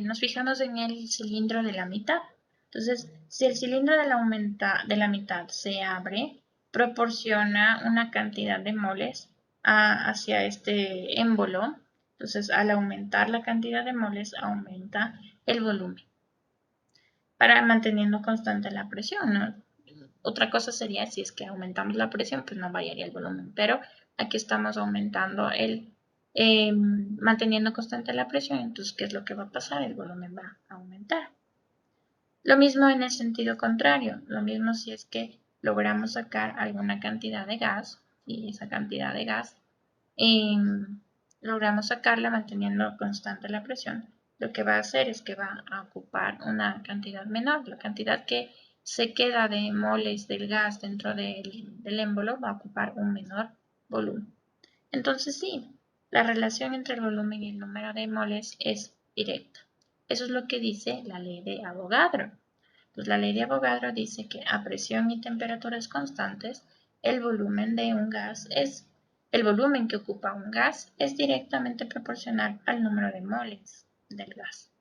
S1: nos fijamos en el cilindro de la mitad. Entonces, si el cilindro de la mitad se abre, proporciona una cantidad de moles hacia este émbolo. Entonces, al aumentar la cantidad de moles, aumenta el volumen, para manteniendo constante la presión, ¿no? Otra cosa sería si es que aumentamos la presión, pues no variaría el volumen, pero aquí estamos aumentando manteniendo constante la presión, entonces, ¿qué es lo que va a pasar? El volumen va a aumentar. Lo mismo en el sentido contrario, lo mismo si es que logramos sacar alguna cantidad de gas, y esa cantidad de gas logramos sacarla manteniendo constante la presión, lo que va a hacer es que va a ocupar una cantidad menor, la cantidad que se queda de moles del gas dentro del émbolo va a ocupar un menor volumen. Entonces sí, la relación entre el volumen y el número de moles es directa. Eso es lo que dice la ley de Avogadro. Pues la ley de Avogadro dice que a presión y temperaturas constantes, el volumen de un gas el volumen que ocupa un gas es directamente proporcional al número de moles del gas.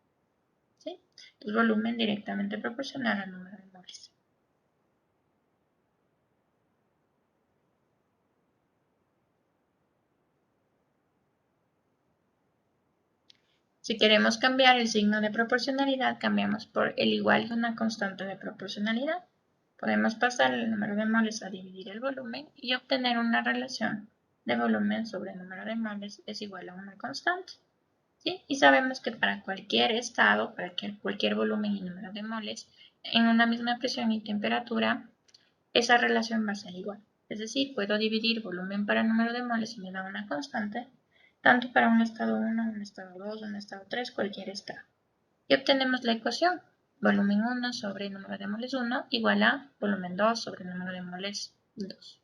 S1: ¿Sí? El volumen directamente proporcional al número de moles. Si queremos cambiar el signo de proporcionalidad, cambiamos por el igual de una constante de proporcionalidad. Podemos pasar el número de moles a dividir el volumen y obtener una relación de volumen sobre el número de moles es igual a una constante. ¿Sí? Y sabemos que para cualquier estado, para cualquier volumen y número de moles, en una misma presión y temperatura, esa relación va a ser igual. Es decir, puedo dividir volumen para número de moles y me da una constante, tanto para un estado 1, un estado 2, un estado 3, cualquier estado. Y obtenemos la ecuación, volumen 1 sobre número de moles 1 igual a volumen 2 sobre número de moles 2.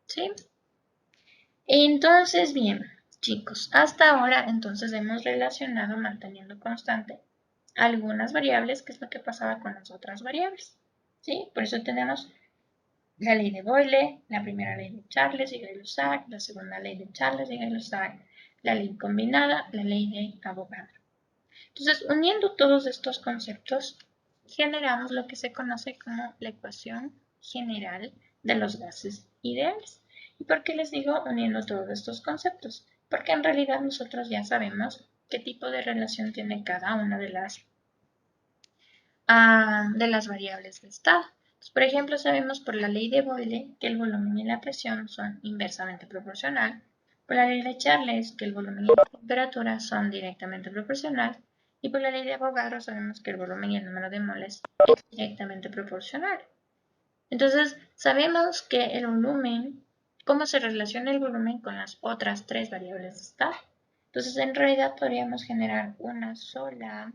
S1: ¿Sí? Entonces, bien, chicos, hasta ahora entonces hemos relacionado manteniendo constante algunas variables, que es lo que pasaba con las otras variables. ¿Sí? Por eso tenemos la ley de Boyle, la primera ley de Charles y Gay-Lussac, la segunda ley de Charles y Gay-Lussac, la ley combinada, la ley de Avogadro. Entonces, uniendo todos estos conceptos, generamos lo que se conoce como la ecuación general de los gases ideales. ¿Y por qué les digo uniendo todos estos conceptos? Porque en realidad nosotros ya sabemos qué tipo de relación tiene cada una de las variables de estado. Entonces, por ejemplo, sabemos por la ley de Boyle que el volumen y la presión son inversamente proporcional. Por la ley de Charles que el volumen y la temperatura son directamente proporcional. Y por la ley de Avogadro sabemos que el volumen y el número de moles es directamente proporcional. Entonces, sabemos que el volumen, cómo se relaciona el volumen con las otras tres variables de estado. Entonces, en realidad podríamos generar una sola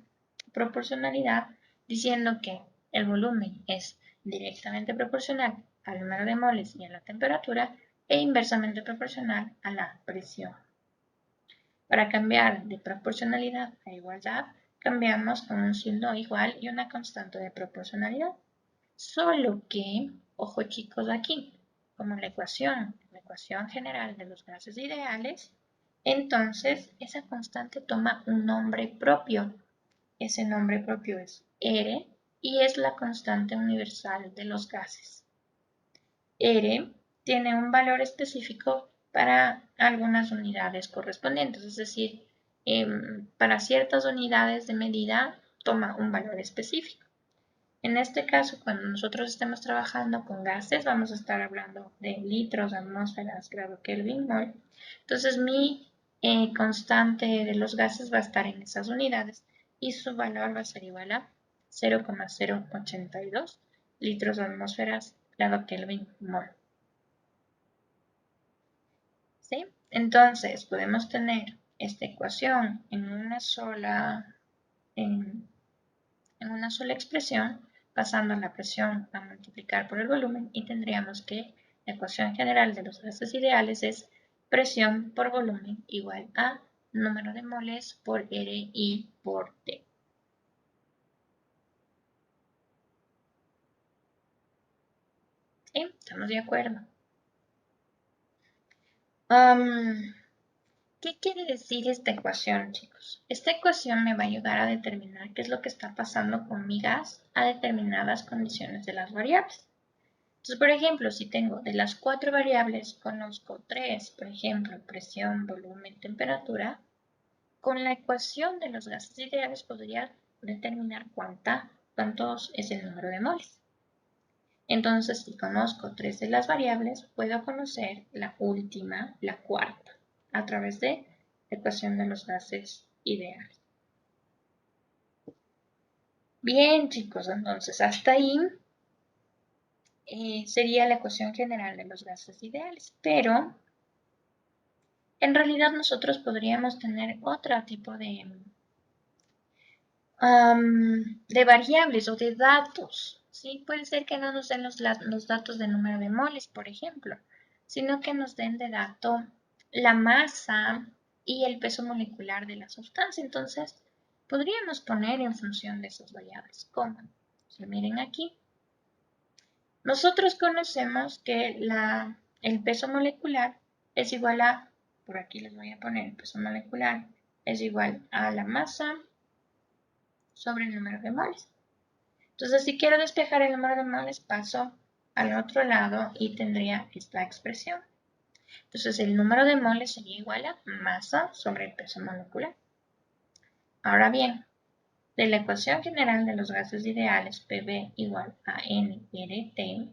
S1: proporcionalidad diciendo que el volumen es directamente proporcional al número de moles y a la temperatura e inversamente proporcional a la presión. Para cambiar de proporcionalidad a igualdad, cambiamos con un signo igual y una constante de proporcionalidad. Solo que, ojo chicos aquí, como la ecuación general de los gases ideales, entonces esa constante toma un nombre propio. Ese nombre propio es R y es la constante universal de los gases. R tiene un valor específico para algunas unidades correspondientes, es decir, para ciertas unidades de medida toma un valor específico. En este caso, cuando nosotros estemos trabajando con gases, vamos a estar hablando de litros, atmósferas, grado Kelvin, mol. Entonces, mi constante de los gases va a estar en esas unidades y su valor va a ser igual a 0,082 litros atmósferas, grado Kelvin, mol. ¿Sí? Entonces, podemos tener esta ecuación en una sola expresión, pasando la presión a multiplicar por el volumen y tendríamos que la ecuación general de los gases ideales es presión por volumen igual a número de moles por RI por T. ¿Sí? ¿Estamos de acuerdo? ¿Qué quiere decir esta ecuación, chicos? Esta ecuación me va a ayudar a determinar qué es lo que está pasando con mi gas a determinadas condiciones de las variables. Entonces, por ejemplo, si tengo de las 4 variables, conozco 3, por ejemplo, presión, volumen, temperatura, con la ecuación de los gases ideales podría determinar cuántos es el número de moles. Entonces, si conozco 3 de las variables, puedo conocer la última, la cuarta, a través de la ecuación de los gases ideales. Bien, chicos, entonces hasta ahí sería la ecuación general de los gases ideales, pero en realidad nosotros podríamos tener otro tipo de variables o de datos. ¿Sí? Puede ser que no nos den los datos de número de moles, por ejemplo, sino que nos den de dato la masa y el peso molecular de la sustancia. Entonces, podríamos poner en función de esas variables. ¿Cómo? Si miren aquí, nosotros conocemos que el peso molecular es igual a, por aquí les voy a poner, el peso molecular es igual a la masa sobre el número de moles. Entonces, si quiero despejar el número de moles, paso al otro lado y tendría esta expresión. Entonces, el número de moles sería igual a masa sobre el peso molecular. Ahora bien, de la ecuación general de los gases ideales, PV igual a nRT,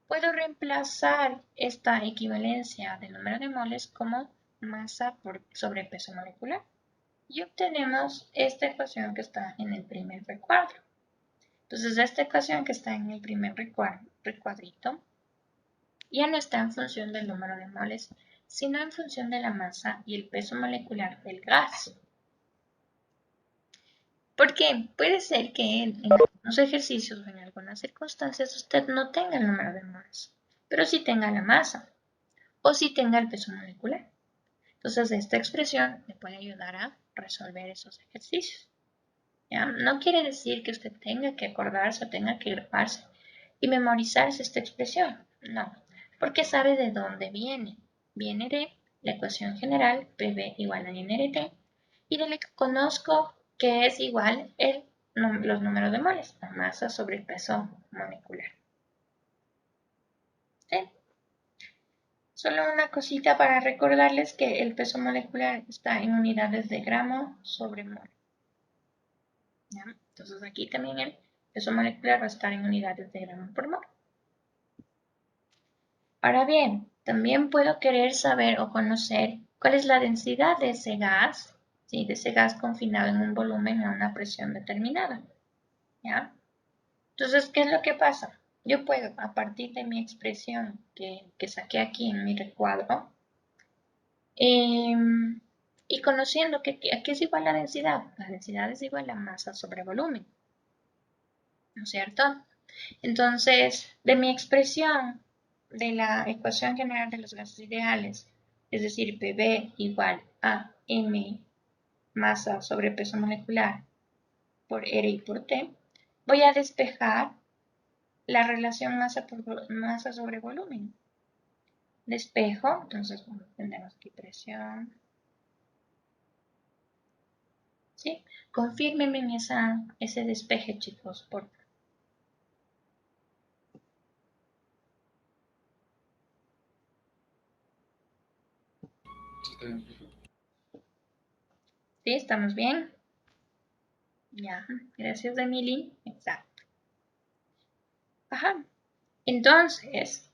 S1: puedo reemplazar esta equivalencia del número de moles como masa sobre peso molecular. Y obtenemos esta ecuación que está en el primer recuadro. Entonces, esta ecuación que está en el primer recuadrito ya no está en función del número de moles, sino en función de la masa y el peso molecular del gas. ¿Por qué? Puede ser que en algunos ejercicios o en algunas circunstancias usted no tenga el número de moles, pero sí tenga la masa o sí tenga el peso molecular. Entonces, esta expresión le puede ayudar a resolver esos ejercicios. ¿Ya? No quiere decir que usted tenga que acordarse o tenga que grabarse y memorizarse esta expresión. No, porque sabe de dónde viene. Viene de la ecuación general PV igual a nRT y de la que conozco que es igual los números de moles, la masa sobre el peso molecular. ¿Sí? Solo una cosita para recordarles que el peso molecular está en unidades de gramo sobre mol. ¿Ya? Entonces aquí también el peso molecular va a estar en unidades de gramo por mol. Ahora bien, también puedo querer saber o conocer cuál es la densidad de ese gas, ¿sí? De ese gas confinado en un volumen a una presión determinada. ¿Ya? Entonces, ¿qué es lo que pasa? Yo puedo, a partir de mi expresión que saqué aquí en mi recuadro, y conociendo que aquí es igual la densidad es igual a masa sobre volumen, ¿no es cierto? Entonces, de mi expresión de la ecuación general de los gases ideales, es decir, PV igual a M masa sobre peso molecular por R y por T, voy a despejar la relación masa sobre volumen. Despejo, entonces tendremos aquí presión. ¿Sí? Confírmenme en ese despeje, chicos, por favor.
S3: Sí, está bien, profe.
S1: ¿Sí? ¿Estamos bien? Ya, gracias, Emily. Exacto. Ajá. Entonces,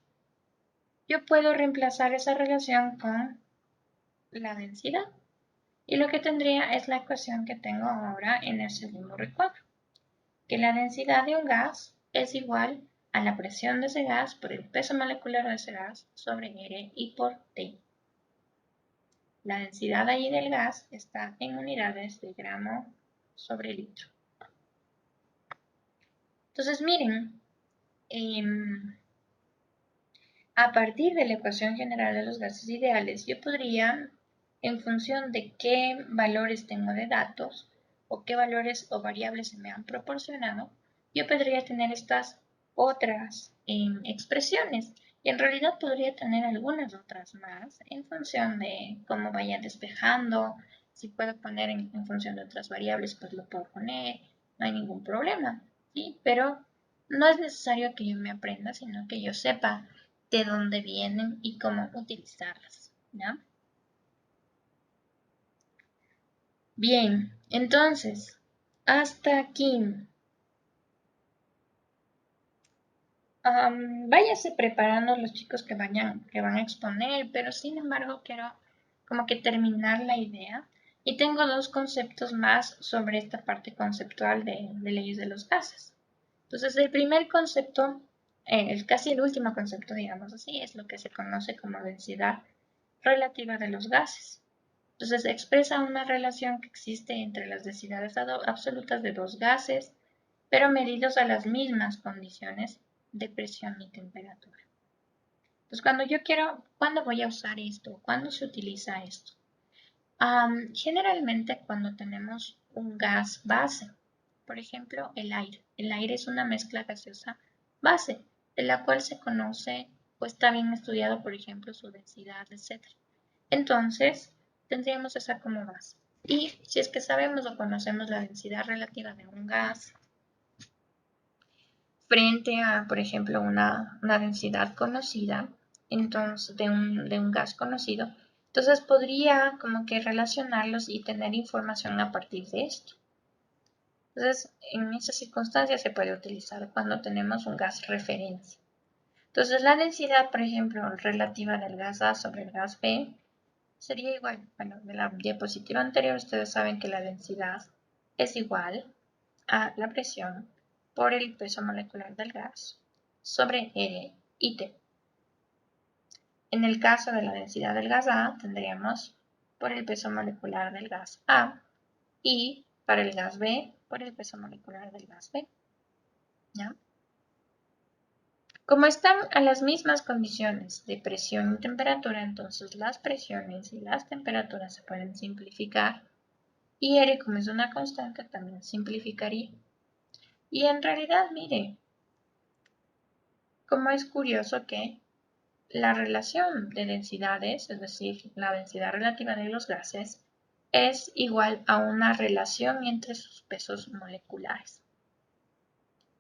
S1: yo puedo reemplazar esa relación con la densidad. Y lo que tendría es la ecuación que tengo ahora en el segundo recuadro. Que la densidad de un gas es igual a la presión de ese gas por el peso molecular de ese gas sobre R y por T. La densidad ahí del gas está en unidades de gramo sobre litro. Entonces, miren, a partir de la ecuación general de los gases ideales, yo podría, en función de qué valores tengo de datos, o qué valores o variables se me han proporcionado, yo podría tener estas otras expresiones. Y en realidad podría tener algunas otras más en función de cómo vaya despejando. Si puedo poner en función de otras variables, pues lo puedo poner, no hay ningún problema, ¿sí? Pero no es necesario que yo me aprenda, sino que yo sepa de dónde vienen y cómo utilizarlas, ¿ya? Bien, entonces, hasta aquí. Váyase preparando los chicos que van a exponer, pero sin embargo quiero como que terminar la idea. Y tengo dos conceptos más sobre esta parte conceptual de leyes de los gases. Entonces, el primer concepto, casi el último concepto, digamos así, es lo que se conoce como densidad relativa de los gases. Entonces, expresa una relación que existe entre las densidades absolutas de dos gases, pero medidos a las mismas condiciones de presión y temperatura. Entonces, ¿cuándo voy a usar esto? ¿Cuándo se utiliza esto? Generalmente cuando tenemos un gas base, por ejemplo, el aire. El aire es una mezcla gaseosa base, de la cual se conoce o está bien estudiado, por ejemplo, su densidad, etc. Entonces, tendríamos esa como base. Y si es que sabemos o conocemos la densidad relativa de un gas frente a, por ejemplo, una densidad conocida, entonces, de un gas conocido, entonces podría como que relacionarlos y tener información a partir de esto. Entonces, en esas circunstancias se puede utilizar cuando tenemos un gas referencia. Entonces, la densidad, por ejemplo, relativa del gas A sobre el gas B sería igual. Bueno, de la diapositiva anterior ustedes saben que la densidad es igual a la presión por el peso molecular del gas sobre R y T. En el caso de la densidad del gas A, tendríamos por el peso molecular del gas A y para el gas B por el peso molecular del gas B. ¿Ya? Como están a las mismas condiciones de presión y temperatura, entonces las presiones y las temperaturas se pueden simplificar. Y R, como es una constante, también simplificaría. Y en realidad, mire, como es curioso que la relación de densidades, es decir, la densidad relativa de los gases, es igual a una relación entre sus pesos moleculares.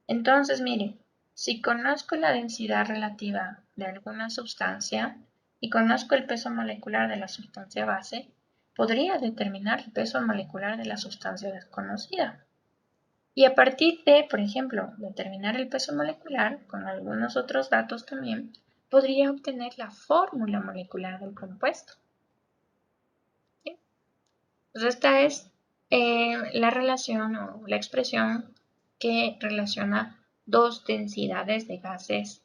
S1: Entonces, mire, si conozco la densidad relativa de alguna sustancia y conozco el peso molecular de la sustancia base, podría determinar el peso molecular de la sustancia desconocida. Y a partir de, por ejemplo, determinar el peso molecular, con algunos otros datos también, podría obtener la fórmula molecular del compuesto. ¿Sí? Entonces esta es la relación o la expresión que relaciona dos densidades de gases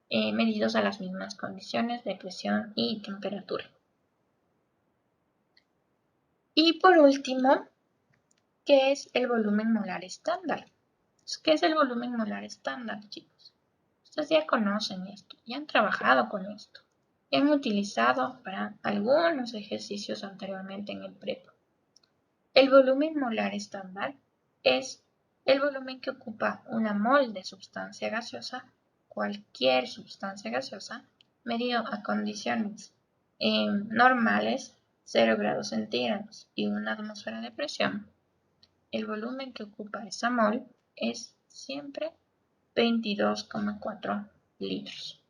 S1: medidos a las mismas condiciones de presión y temperatura. Y por último, ¿qué es el volumen molar estándar? ¿Qué es el volumen molar estándar, chicos? Ustedes ya conocen esto, ya han trabajado con esto, ya han utilizado para algunos ejercicios anteriormente en el prepa. El volumen molar estándar es el volumen que ocupa una mol de sustancia gaseosa, cualquier sustancia gaseosa, medido a condiciones normales, 0 grados centígrados y una atmósfera de presión. El volumen que ocupa esa mol es siempre 22,4 litros.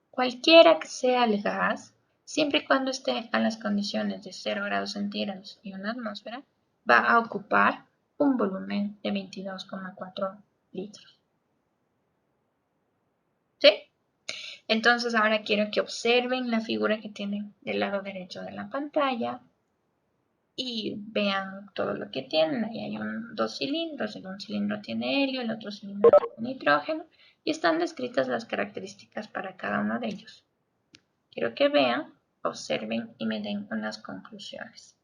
S1: Cualquiera que sea el gas, siempre y cuando esté a las condiciones de 0 grados centígrados y una atmósfera, va a ocupar un volumen de 22,4 litros. ¿Sí? Entonces ahora quiero que observen la figura que tienen del lado derecho de la pantalla y vean todo lo que tienen. Ahí hay dos cilindros, un cilindro tiene helio, el otro cilindro tiene nitrógeno y están descritas las características para cada uno de ellos. Quiero que vean, observen y me den unas conclusiones.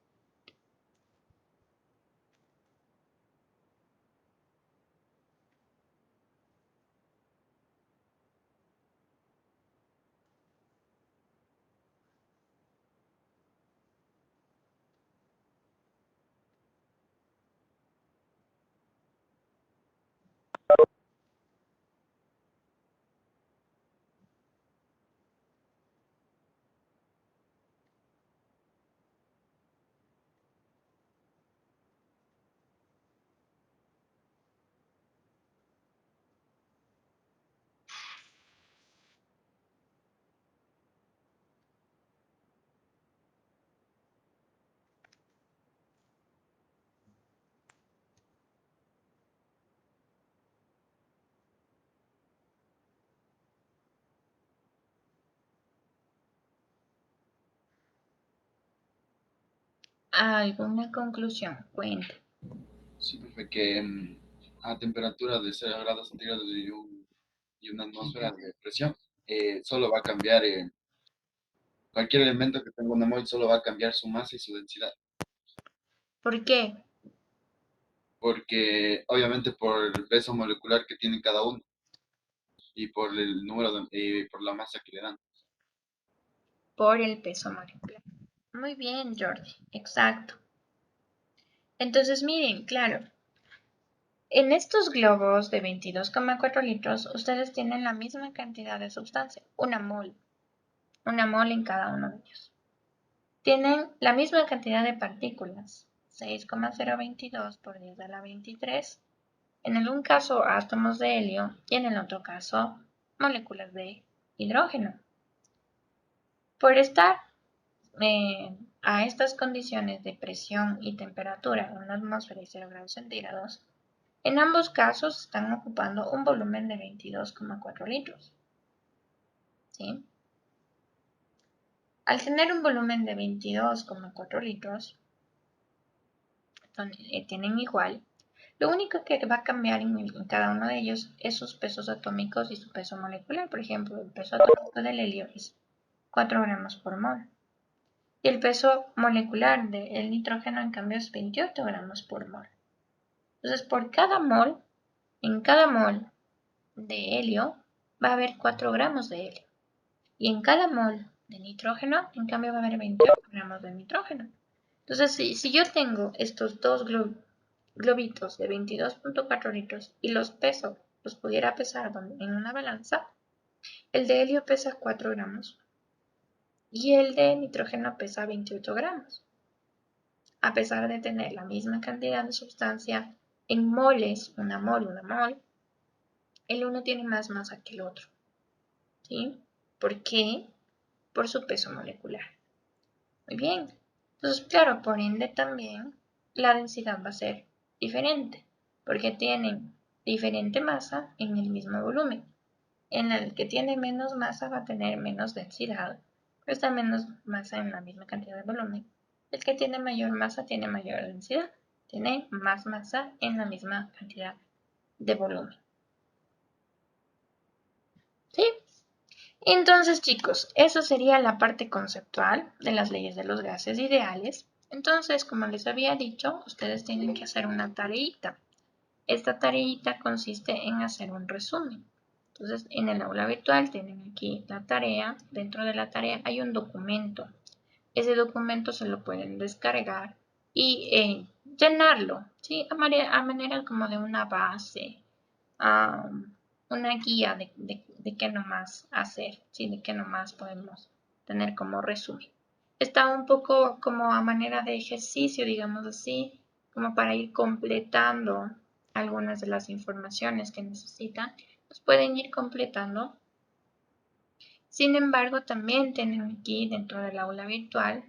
S1: ¿Alguna conclusión? Cuenta.
S3: Sí, profe, que a temperatura de 0 grados centígrados y una atmósfera de presión, solo va a cambiar, cualquier elemento que tenga una mol solo va a cambiar su masa y su densidad,
S1: ¿Por qué?
S3: porque obviamente por el peso molecular que tiene cada uno y por el número por la masa que le dan.
S1: Por el peso molecular. Muy bien, Jordi. Exacto. Entonces, miren, claro, en estos globos de 22,4 litros, ustedes tienen la misma cantidad de sustancia, una mol en cada uno de ellos. Tienen la misma cantidad de partículas, 6,022 por 10 a la 23. En el un caso átomos de helio y en el otro caso moléculas de hidrógeno. Por estar a estas condiciones de presión y temperatura en una atmósfera de 0 grados centígrados, en ambos casos están ocupando un volumen de 22,4 litros. ¿Sí? Al tener un volumen de 22,4 litros, tienen igual, lo único que va a cambiar en cada uno de ellos es sus pesos atómicos y su peso molecular. Por ejemplo, el peso atómico del helio es 4 gramos por mol. Y el peso molecular del nitrógeno, en cambio, es 28 gramos por mol. Entonces, por cada mol, en cada mol de helio, va a haber 4 gramos de helio. Y en cada mol de nitrógeno, en cambio, va a haber 28 gramos de nitrógeno. Entonces, si yo tengo estos dos globitos de 22,4 litros y los peso, los pudiera pesar en una balanza, el de helio pesa 4 gramos y el de nitrógeno pesa 28 gramos. A pesar de tener la misma cantidad de sustancia en moles, una mol, el uno tiene más masa que el otro. ¿Sí? ¿Por qué? Por su peso molecular. Muy bien. Entonces, claro, por ende también la densidad va a ser diferente, porque tienen diferente masa en el mismo volumen. En el que tiene menos masa va a tener menos densidad, pero está menos masa en la misma cantidad de volumen. El que tiene mayor masa tiene mayor densidad, tiene más masa en la misma cantidad de volumen. ¿Sí? Entonces, chicos, eso sería la parte conceptual de las leyes de los gases ideales. Entonces, como les había dicho, ustedes tienen que hacer una tareita. Esta tareita consiste en hacer un resumen. Entonces, en el aula virtual tienen aquí la tarea. Dentro de la tarea hay un documento. Ese documento se lo pueden descargar y llenarlo, ¿sí? A manera como de una base, una guía de qué nomás hacer, ¿sí? De qué nomás podemos tener como resumen. Está un poco como a manera de ejercicio, digamos así, como para ir completando algunas de las informaciones que necesitan. Los pueden ir completando. Sin embargo, también tienen aquí dentro del aula virtual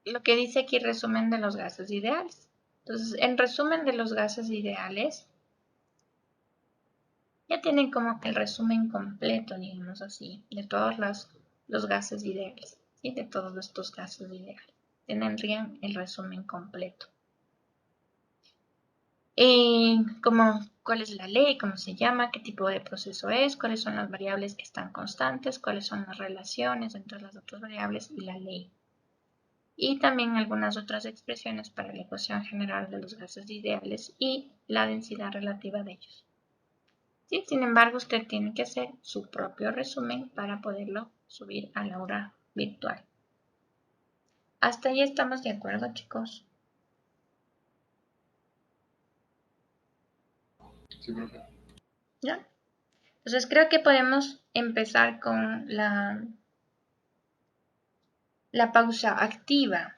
S1: lo que dice aquí resumen de los gases ideales. Entonces, en resumen de los gases ideales, ya tienen como el resumen completo, digamos así, de todos los gases ideales, ¿sí? De todos estos gases ideales. Tendrían el resumen completo. Como cuál es la ley, cómo se llama, qué tipo de proceso es, cuáles son las variables que están constantes, cuáles son las relaciones entre las otras variables y la ley. Y también algunas otras expresiones para la ecuación general de los gases ideales y la densidad relativa de ellos. ¿Sí? Sin embargo, usted tiene que hacer su propio resumen para poderlo subir a la aula virtual. Hasta ahí estamos de acuerdo, chicos.
S3: Sí, profe.
S1: ¿Ya? Entonces creo que podemos empezar con la pausa activa.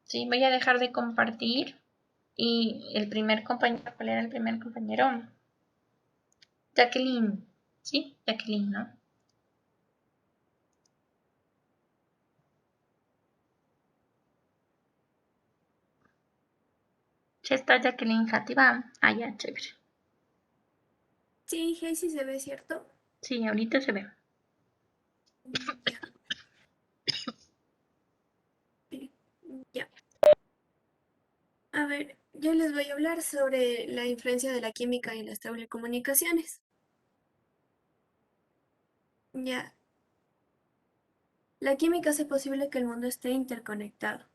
S1: ¿Sí? Voy a dejar de compartir y el primer compañero, ¿cuál era el primer compañero? Jacqueline. ¿Sí? Jacqueline, ¿no? Si está Jacqueline Jativa. Ah, ya, chévere.
S5: Sí, sí se ve, ¿cierto?
S1: Sí, ahorita se ve.
S5: Ya. Ya. A ver, yo les voy a hablar sobre la influencia de la química en las telecomunicaciones. Ya. La química hace posible que el mundo esté interconectado.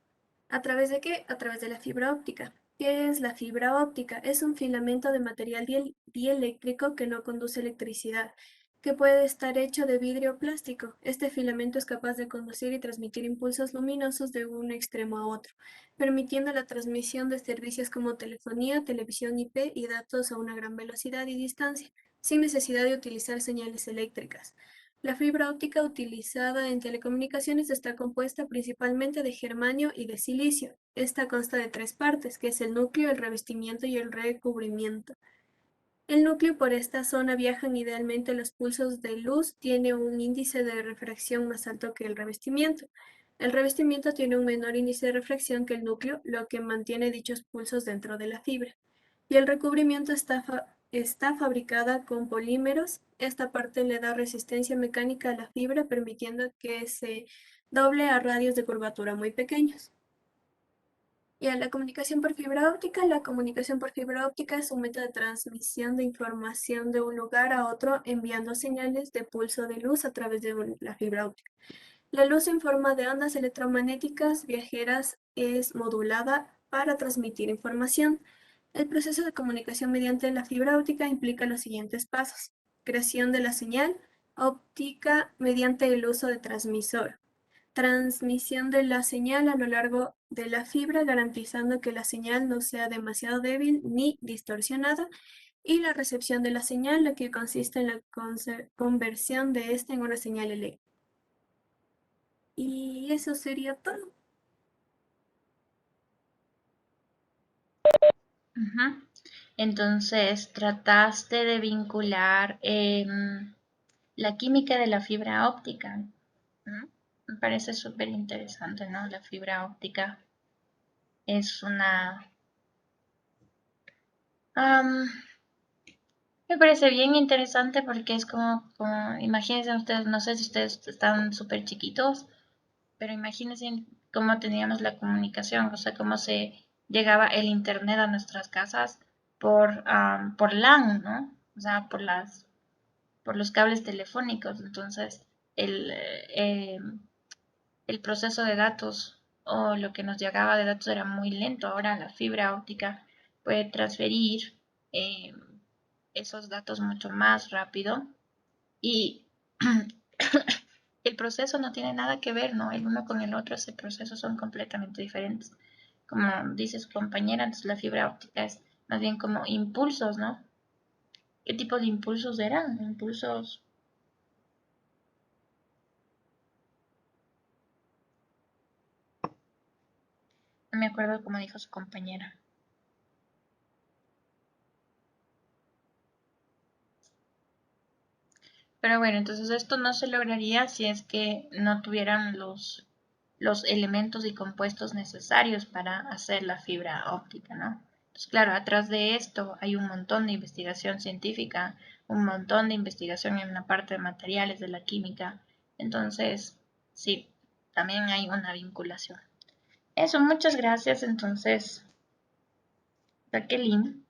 S5: ¿A través de qué? A través de la fibra óptica. ¿Qué es la fibra óptica? Es un filamento de material dieléctrico que no conduce electricidad, que puede estar hecho de vidrio o plástico. Este filamento es capaz de conducir y transmitir impulsos luminosos de un extremo a otro, permitiendo la transmisión de servicios como telefonía, televisión IP y datos a una gran velocidad y distancia, sin necesidad de utilizar señales eléctricas. La fibra óptica utilizada en telecomunicaciones está compuesta principalmente de germanio y de silicio. Esta consta de tres partes, que es el núcleo, el revestimiento y el recubrimiento. El núcleo por esta zona viajan idealmente los pulsos de luz, tiene un índice de refracción más alto que el revestimiento. El revestimiento tiene un menor índice de refracción que el núcleo, lo que mantiene dichos pulsos dentro de la fibra. Y el recubrimiento está fabricada con polímeros. Esta parte le da resistencia mecánica a la fibra, permitiendo que se doble a radios de curvatura muy pequeños. Y a la comunicación por fibra óptica, la comunicación por fibra óptica es un método de transmisión de información de un lugar a otro enviando señales de pulso de luz a través de la fibra óptica. La luz en forma de ondas electromagnéticas viajeras es modulada para transmitir información. El proceso de comunicación mediante la fibra óptica implica los siguientes pasos. Creación de la señal óptica mediante el uso de transmisor. Transmisión de la señal a lo largo de la fibra, garantizando que la señal no sea demasiado débil ni distorsionada. Y la recepción de la señal, la que consiste en la conversión de esta en una señal eléctrica. Y eso sería todo.
S1: Ujú. Entonces, trataste de vincular la química de la fibra óptica. ¿No? Me parece súper interesante, ¿no? La fibra óptica es una... am, me parece bien interesante porque es como, imagínense ustedes, no sé si ustedes están súper chiquitos, pero imagínense cómo teníamos la comunicación, o sea, cómo se llegaba el internet a nuestras casas por LAN, ¿no? O sea, por los cables telefónicos. Entonces, el, eh, el proceso de datos o lo que nos llegaba de datos era muy lento. Ahora la fibra óptica puede transferir eh, esos datos mucho más rápido y el proceso no tiene nada que ver, ¿no? El uno con el otro, ese proceso son completamente diferentes. Como dice su compañera, entonces la fibra óptica es más bien como impulsos, ¿no? ¿Qué tipo de impulsos eran? Impulsos, no me acuerdo cómo dijo su compañera. Pero bueno, entonces esto no se lograría si es que no tuvieran los elementos y compuestos necesarios para hacer la fibra óptica, ¿no? Entonces, claro, atrás de esto hay un montón de investigación científica, un montón de investigación en la parte de materiales de la química. Entonces, sí, también hay una vinculación. Eso, muchas gracias. Entonces, Jacqueline,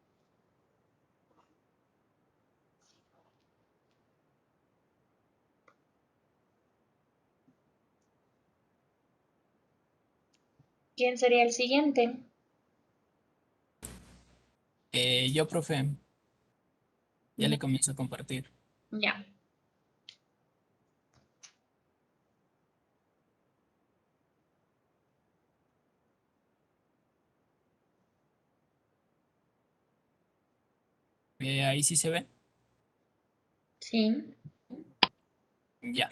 S1: ¿quién sería el siguiente?
S6: Yo, profe, ya
S1: Mm,
S6: le comienzo a compartir.
S1: ya.
S6: Ahí sí se ve.
S1: Sí.
S6: Ya.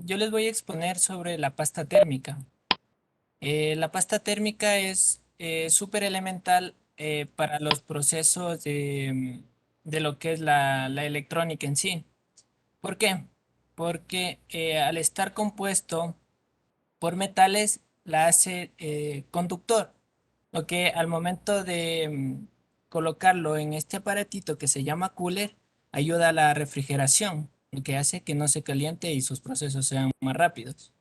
S6: Yo les voy a exponer sobre la pasta térmica. La pasta térmica es súper elemental para los procesos de lo que es la electrónica en sí. ¿Por qué? Porque al estar compuesto por metales la hace conductor. Lo que al momento de colocarlo en este aparatito que se llama cooler, ayuda a la refrigeración, lo que hace que no se caliente y sus procesos sean más rápidos.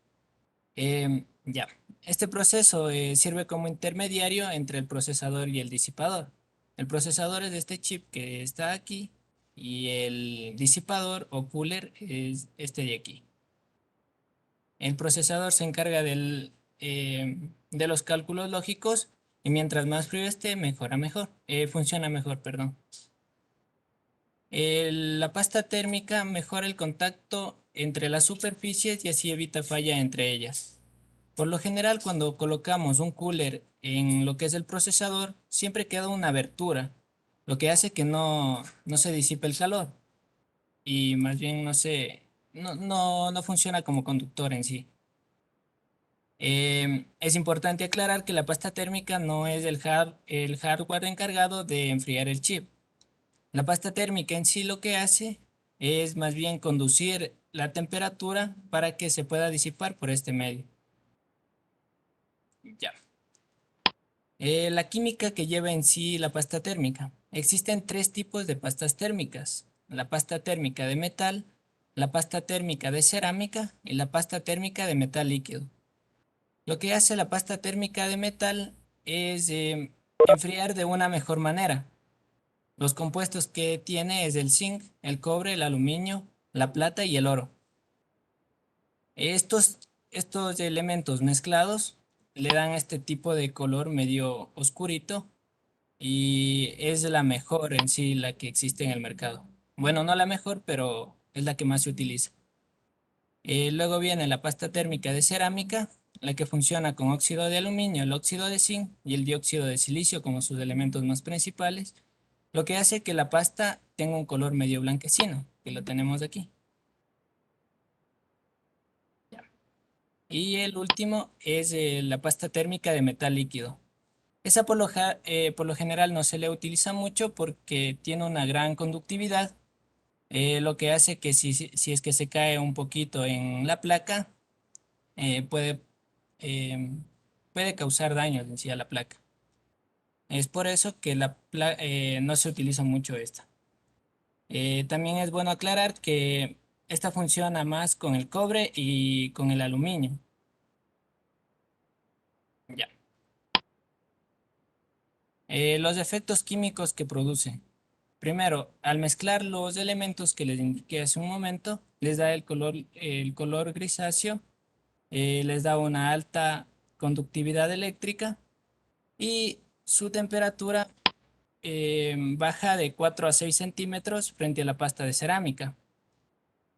S6: Ya, este proceso sirve como intermediario entre el procesador y el disipador. El procesador es este chip que está aquí y el disipador o cooler es este de aquí. El procesador se encarga de los cálculos lógicos y mientras más frío esté, funciona mejor, perdón. La pasta térmica mejora el contacto entre las superficies y así evita falla entre ellas. Por lo general, cuando colocamos un cooler en lo que es el procesador, siempre queda una abertura, lo que hace que no se disipe el calor y más bien no funciona como conductor en sí. Es importante aclarar que la pasta térmica no es el hardware encargado de enfriar el chip. La pasta térmica en sí lo que hace es más bien conducir la temperatura para que se pueda disipar por este medio. Ya. La química que lleva en sí la pasta térmica. Existen tres tipos de pastas térmicas: la pasta térmica de metal, la pasta térmica de cerámica y la pasta térmica de metal líquido. Lo que hace la pasta térmica de metal es enfriar de una mejor manera. Los compuestos que tiene es el zinc, el cobre, el aluminio, la plata y el oro. Estos elementos mezclados le dan este tipo de color medio oscurito y es la mejor en sí, la que existe en el mercado. Bueno, no la mejor, pero es la que más se utiliza. Luego viene la pasta térmica de cerámica, la que funciona con óxido de aluminio, el óxido de zinc y el dióxido de silicio como sus elementos más principales, lo que hace que la pasta tenga un color medio blanquecino, que lo tenemos aquí. Y el último es la pasta térmica de metal líquido. Esa por lo general no se le utiliza mucho porque tiene una gran conductividad, lo que hace que si es que se cae un poquito en la placa, eh, puede, em, puede causar daños en sí a la placa. Es por eso que no se utiliza mucho esta. También es bueno aclarar que esta funciona más con el cobre y con el aluminio. Ya. Los efectos químicos que produce. Primero, al mezclar los elementos que les indiqué hace un momento, les da el color grisáceo, les da una alta conductividad eléctrica y su temperatura baja de 4 a 6 centímetros frente a la pasta de cerámica.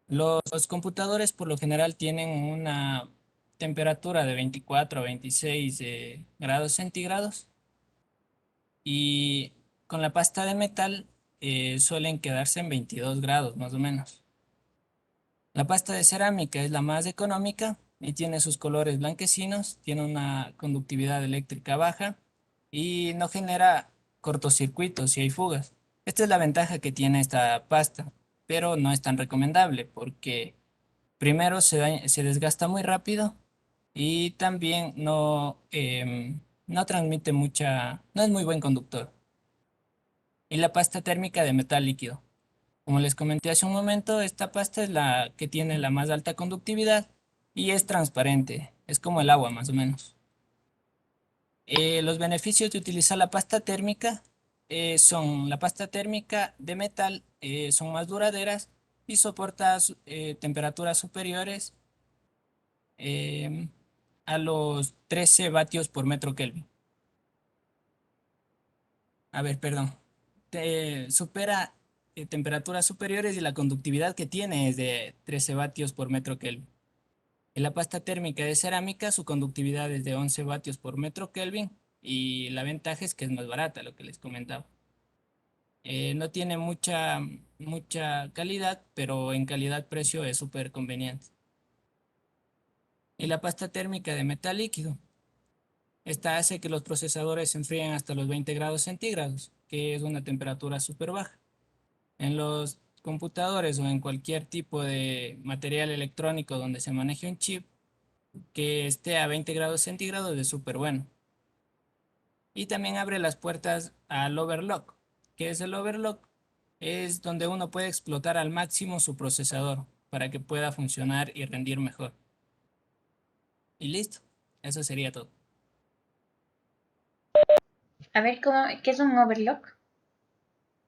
S6: Los computadores por lo general tienen una temperatura de 24 a 26 grados centígrados y con la pasta de metal suelen quedarse en 22 grados más o menos. La pasta de cerámica es la más económica y tiene sus colores blanquecinos, tiene una conductividad eléctrica baja y no genera cortocircuitos si hay fugas. Esta es la ventaja que tiene esta pasta, pero no es tan recomendable porque primero se desgasta muy rápido y también no transmite no es muy buen conductor. Y la pasta térmica de metal líquido. Como les comenté hace un momento, esta pasta es la que tiene la más alta conductividad y es transparente, es como el agua más o menos. Los beneficios de utilizar la pasta térmica son la pasta térmica de metal, son más duraderas y soporta temperaturas superiores em, a los 13 vatios por metro Kelvin. A ver, perdón. Supera temperaturas superiores y la conductividad que tiene es de 13 vatios por metro Kelvin. En la pasta térmica de cerámica, su conductividad es de 11 vatios por metro Kelvin y la ventaja es que es más barata, lo que les comentaba. No tiene mucha calidad, pero en calidad-precio es súper conveniente. Y la pasta térmica de metal líquido. Esta hace que los procesadores se enfríen hasta los 20 grados centígrados, que es una temperatura súper baja. En los computadores o en cualquier tipo de material electrónico donde se maneje un chip que esté a 20 grados centígrados es súper bueno. Y también abre las puertas al overclock. ¿Qué es el overclock? Es donde uno puede explotar al máximo su procesador para que pueda funcionar y rendir mejor. Y listo, eso sería todo.
S1: A ver, ¿qué es un overclock?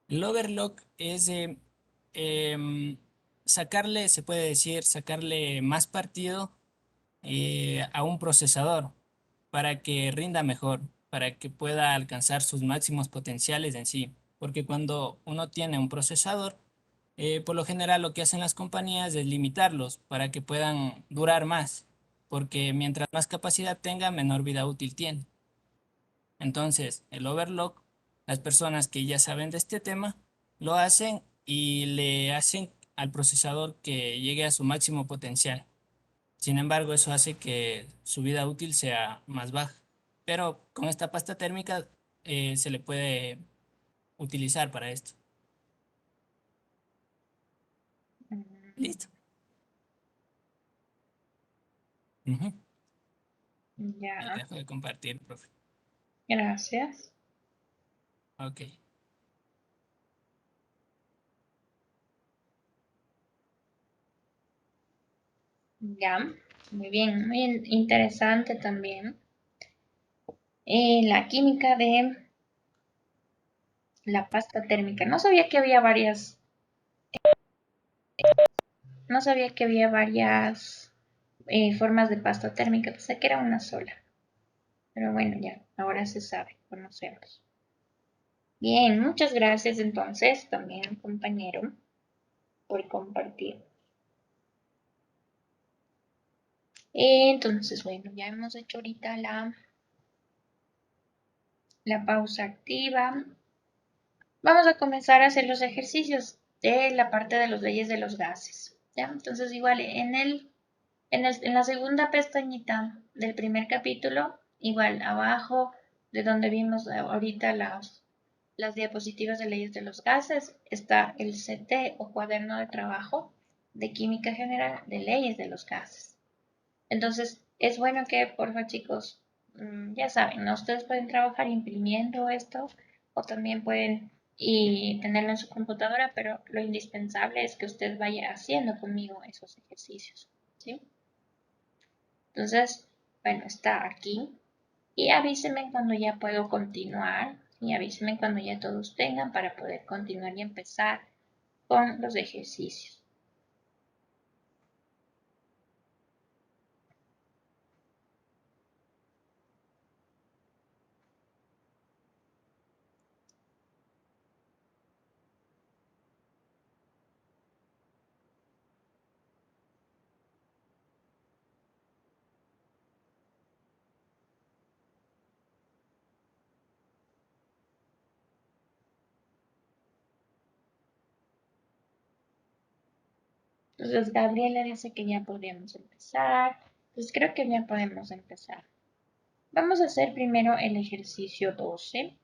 S6: El overclock es sacarle, se puede decir, sacarle más partido a un procesador para que rinda mejor, para que pueda alcanzar sus máximos potenciales en sí. Porque cuando uno tiene un procesador, por lo general lo que hacen las compañías es limitarlos para que puedan durar más, porque mientras más capacidad tenga, menor vida útil tiene. Entonces, el overclock, las personas que ya saben de este tema, lo hacen y le hacen al procesador que llegue a su máximo potencial. Sin embargo, eso hace que su vida útil sea más baja. Pero con esta pasta térmica se le puede utilizar para esto. Listo. Ujú. Ya
S1: Ya,
S6: dejo de compartir, profe.
S1: gracias.
S6: Ok.
S1: Ya, muy bien, muy interesante también. La química de la pasta térmica. No sabía que había varias formas de pasta térmica. Pensé que era una sola. Pero bueno, ya, ahora se sabe, conocemos. Bien, muchas gracias entonces también, compañero, por compartir. Entonces, bueno, ya hemos hecho ahorita la pausa activa. Vamos a comenzar a hacer los ejercicios de la parte de las leyes de los gases. ¿Ya? Entonces, igual en la segunda pestañita del primer capítulo, igual abajo de donde vimos ahorita las diapositivas de leyes de los gases, está el CT o cuaderno de trabajo de química general de leyes de los gases. Entonces, es bueno que, porfa, chicos, ya saben, ¿no? Ustedes pueden trabajar imprimiendo esto o también pueden tenerlo en su computadora, pero lo indispensable es que usted vaya haciendo conmigo esos ejercicios, ¿sí? Entonces, bueno, está aquí. Y avísenme cuando ya puedo continuar. Y avísenme cuando ya todos tengan para poder continuar y empezar con los ejercicios. Entonces, Gabriela dice que ya podríamos empezar. Pues creo que ya podemos empezar. Vamos a hacer primero el ejercicio 12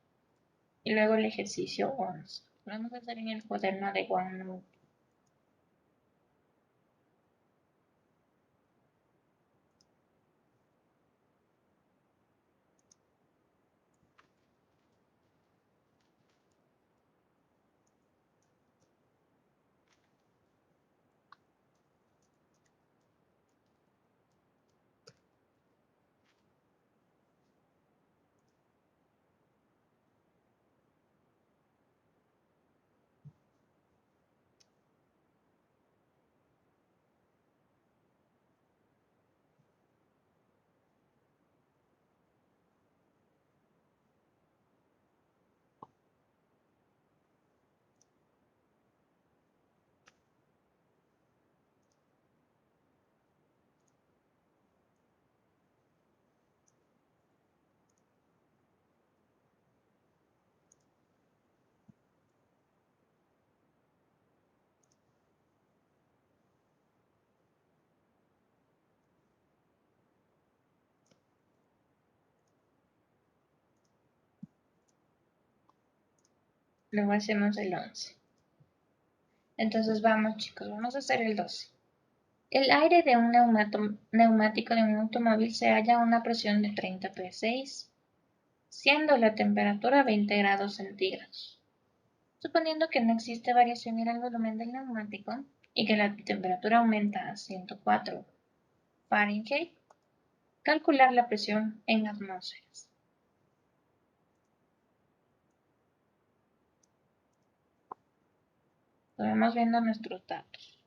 S1: y luego el ejercicio 11. Lo vamos a hacer en el cuaderno de OneNote. Luego hacemos el 11. Entonces vamos, chicos, vamos a hacer el 12. El aire de un neumático de un automóvil se halla a una presión de 30 psi siendo la temperatura 20 grados centígrados. Suponiendo que no existe variación en el volumen del neumático y que la temperatura aumenta a 104 Fahrenheit, calcular la presión en atmósferas. Vamos viendo nuestros datos.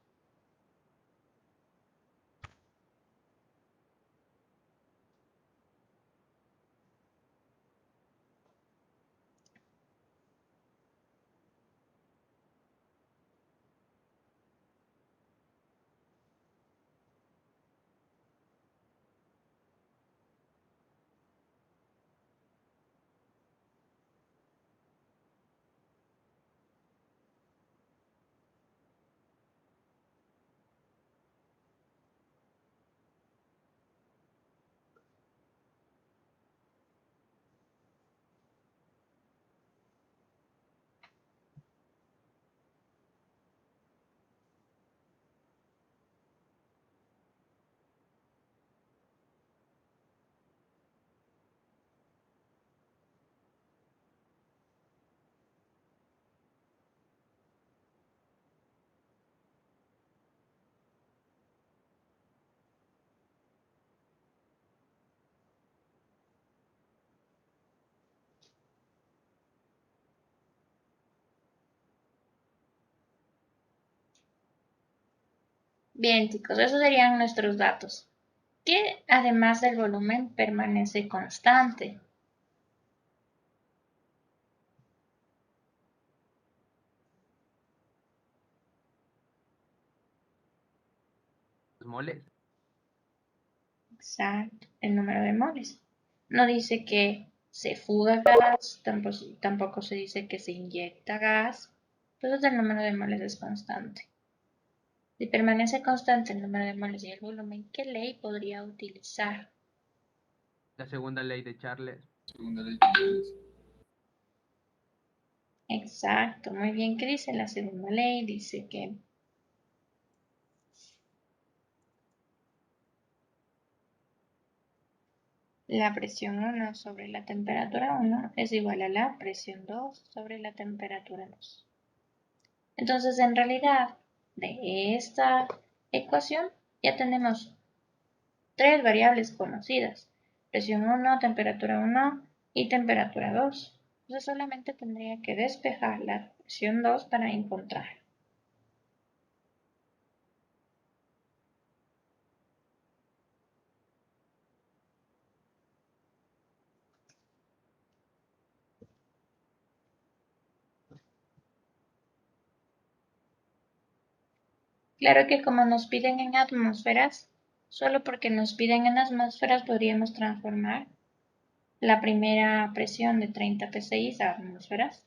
S1: Bien, chicos, esos serían nuestros datos. ¿Qué además del volumen permanece constante?
S4: Los moles.
S1: Exacto, el número de moles. No dice que se fuga gas, tampoco se dice que se inyecta gas. Entonces el número de moles es constante. Si permanece constante el número de moles y el volumen, ¿qué ley podría utilizar?
S4: La segunda ley de Charles.
S3: Segunda ley de Charles.
S1: Exacto, muy bien. ¿Qué dice la segunda ley? Dice que la presión 1 sobre la temperatura 1 es igual a la presión 2 sobre la temperatura 2. Entonces, en realidad, de esta ecuación ya tenemos tres variables conocidas: presión 1, temperatura 1 y temperatura 2. Entonces, solamente tendría que despejar la presión 2 para encontrar. Claro que como nos piden en atmósferas, solo porque nos piden en atmósferas podríamos transformar la primera presión de 30 psi a atmósferas.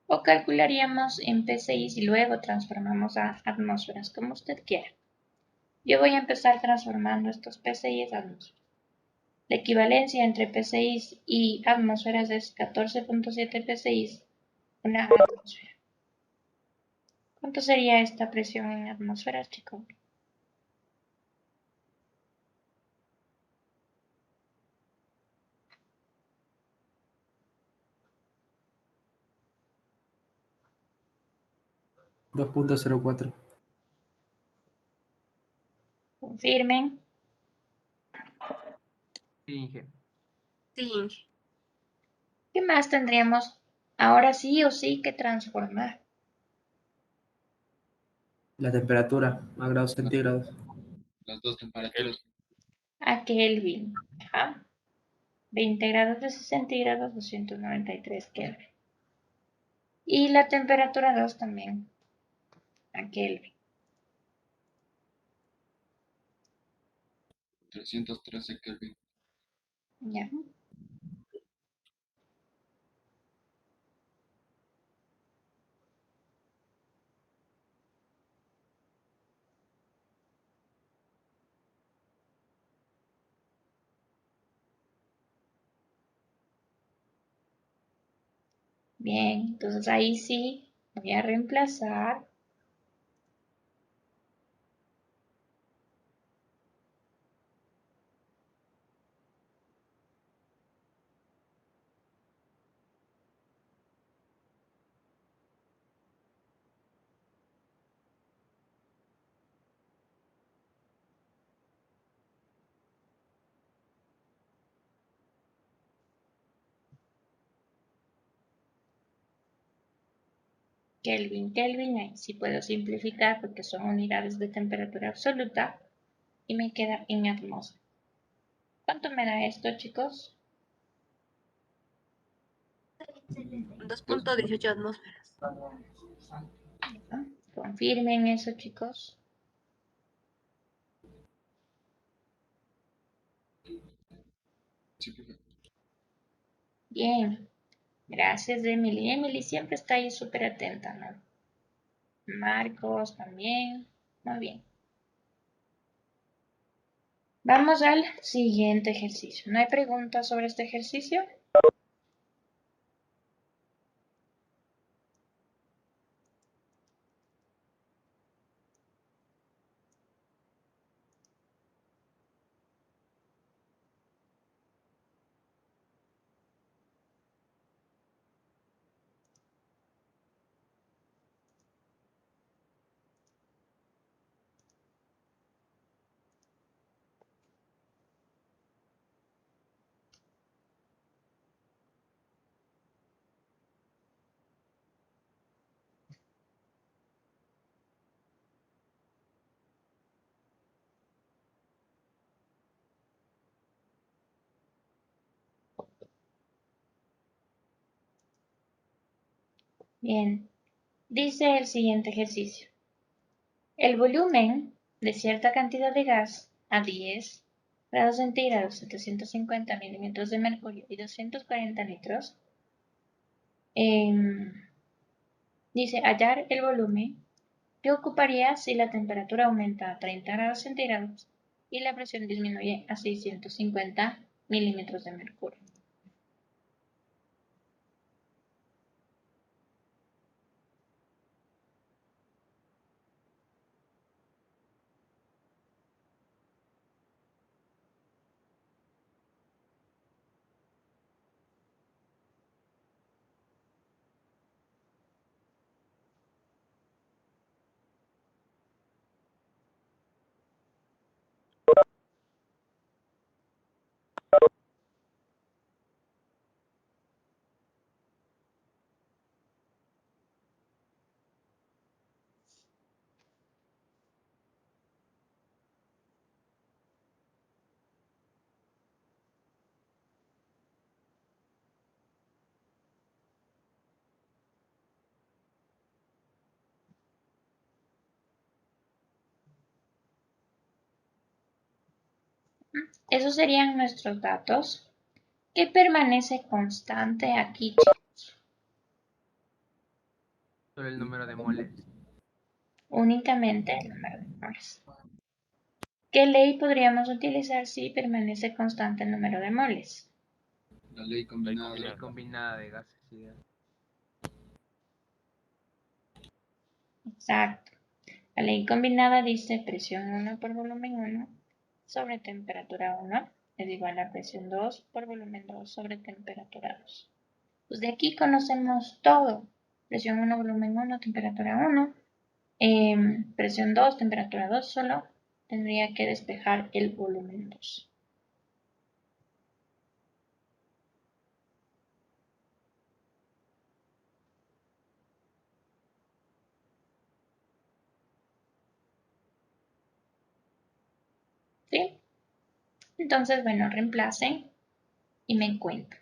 S1: O calcularíamos en psi y luego transformamos a atmósferas, como usted quiera. Yo voy a empezar transformando estos psi a atmósferas. La equivalencia entre psi y atmósferas es 14.7 psi una atmósfera. ¿Cuánto sería esta presión en atmósferas, chicos?
S7: $2.04.
S1: Confirmen.
S4: Sí, Inge.
S5: Sí.
S1: ¿Qué más tendríamos ahora sí o sí que transformar?
S7: La temperatura a grados centígrados.
S3: Las dos temperaturas.
S1: A Kelvin. Ajá. 20 grados de centígrados, 293 Kelvin. Y la temperatura 2 también a Kelvin.
S3: 313 Kelvin.
S1: Ya. Bien, entonces ahí sí voy a reemplazar Kelvin, Kelvin, ahí sí puedo simplificar porque son unidades de temperatura absoluta y me queda en atmósfera. ¿Cuánto me da esto, chicos?
S5: 2.18 atmósferas.
S1: ¿No? Confirmen eso, chicos.
S3: Sí, profe.
S1: Bien. Gracias, Emily. Emily siempre está ahí súper atenta, ¿no? Marcos también. Muy bien. Vamos al siguiente ejercicio. ¿No hay preguntas sobre este ejercicio? Bien. Dice el siguiente ejercicio. El volumen de cierta cantidad de gas a 10 grados centígrados, 750 milímetros de mercurio y 240 litros, dice hallar el volumen que ocuparía si la temperatura aumenta a 30 grados centígrados y la presión disminuye a 650 milímetros de mercurio. Esos serían nuestros datos. ¿Qué permanece constante aquí, chicos?
S4: Solo el número de moles.
S1: Únicamente el número de moles. ¿Qué ley podríamos utilizar si permanece constante el número de moles?
S3: La ley combinada.
S4: Ley combinada de gases y gas.
S1: Exacto. La ley combinada dice presión 1 por volumen 1 sobre temperatura 1 es igual a presión 2 por volumen 2 sobre temperatura 2. Pues de aquí conocemos todo. Presión 1, volumen 1, temperatura 1. Presión 2, temperatura 2 solo. Tendría que despejar el volumen 2. ¿Sí? Entonces, bueno, reemplacen y me cuentan.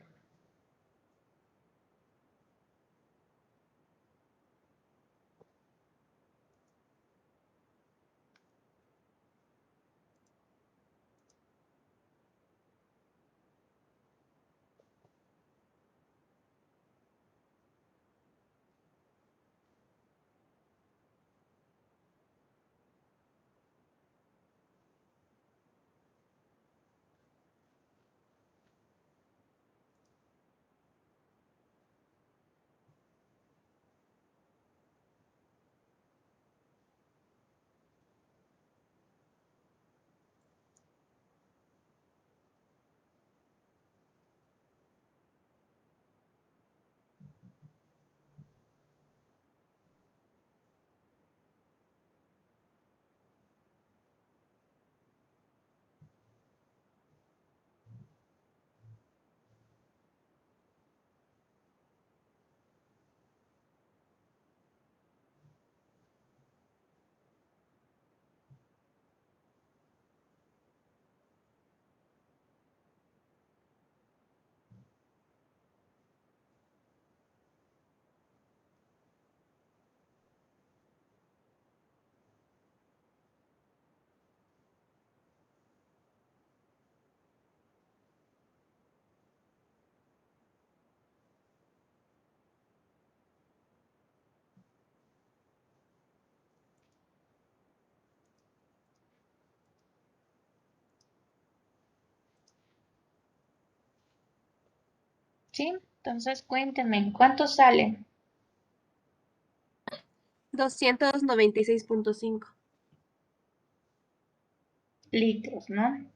S1: ¿Sí? Entonces cuéntenme, ¿cuánto sale?
S5: 296.5.
S1: Litros, ¿no?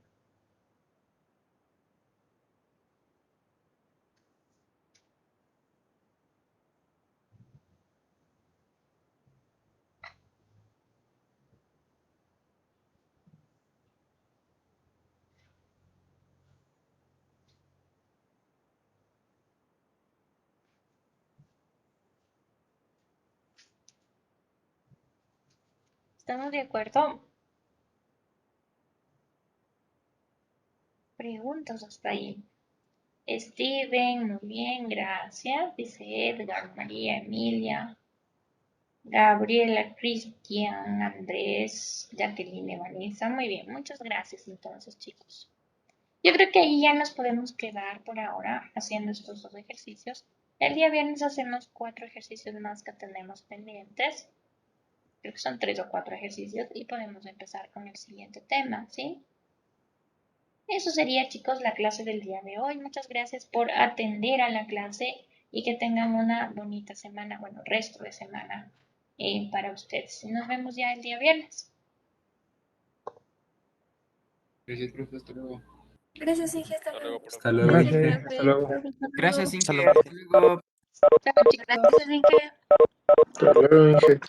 S1: ¿Estamos de acuerdo? Preguntas hasta ahí. Steven, muy bien, gracias. Dice Edgar, María, Emilia, Gabriela, Cristian, Andrés, Jacqueline, Vanessa. Muy bien, muchas gracias entonces, chicos. Yo creo que ahí ya nos podemos quedar por ahora haciendo estos dos ejercicios. El día viernes hacemos 4 ejercicios más que tenemos pendientes. Creo que son 3 o 4 ejercicios y podemos empezar con el siguiente tema, ¿sí? Eso sería, chicos, la clase del día de hoy. Muchas gracias por atender a la clase y que tengan una bonita semana, bueno, resto de semana para ustedes. Nos vemos ya el día viernes.
S3: Gracias, profe, hasta luego.
S5: Gracias, Inge. Hasta
S2: Hasta
S5: luego.
S2: luego, profe.
S7: Hasta luego,
S5: Gracias,
S7: Inge.
S5: profe.
S7: Hasta luego.
S1: Hasta
S4: Gracias,
S1: luego.
S4: Inge. Hasta luego.
S1: Chao, chicos.
S5: Gracias, Inge.
S8: Hasta luego, Inge.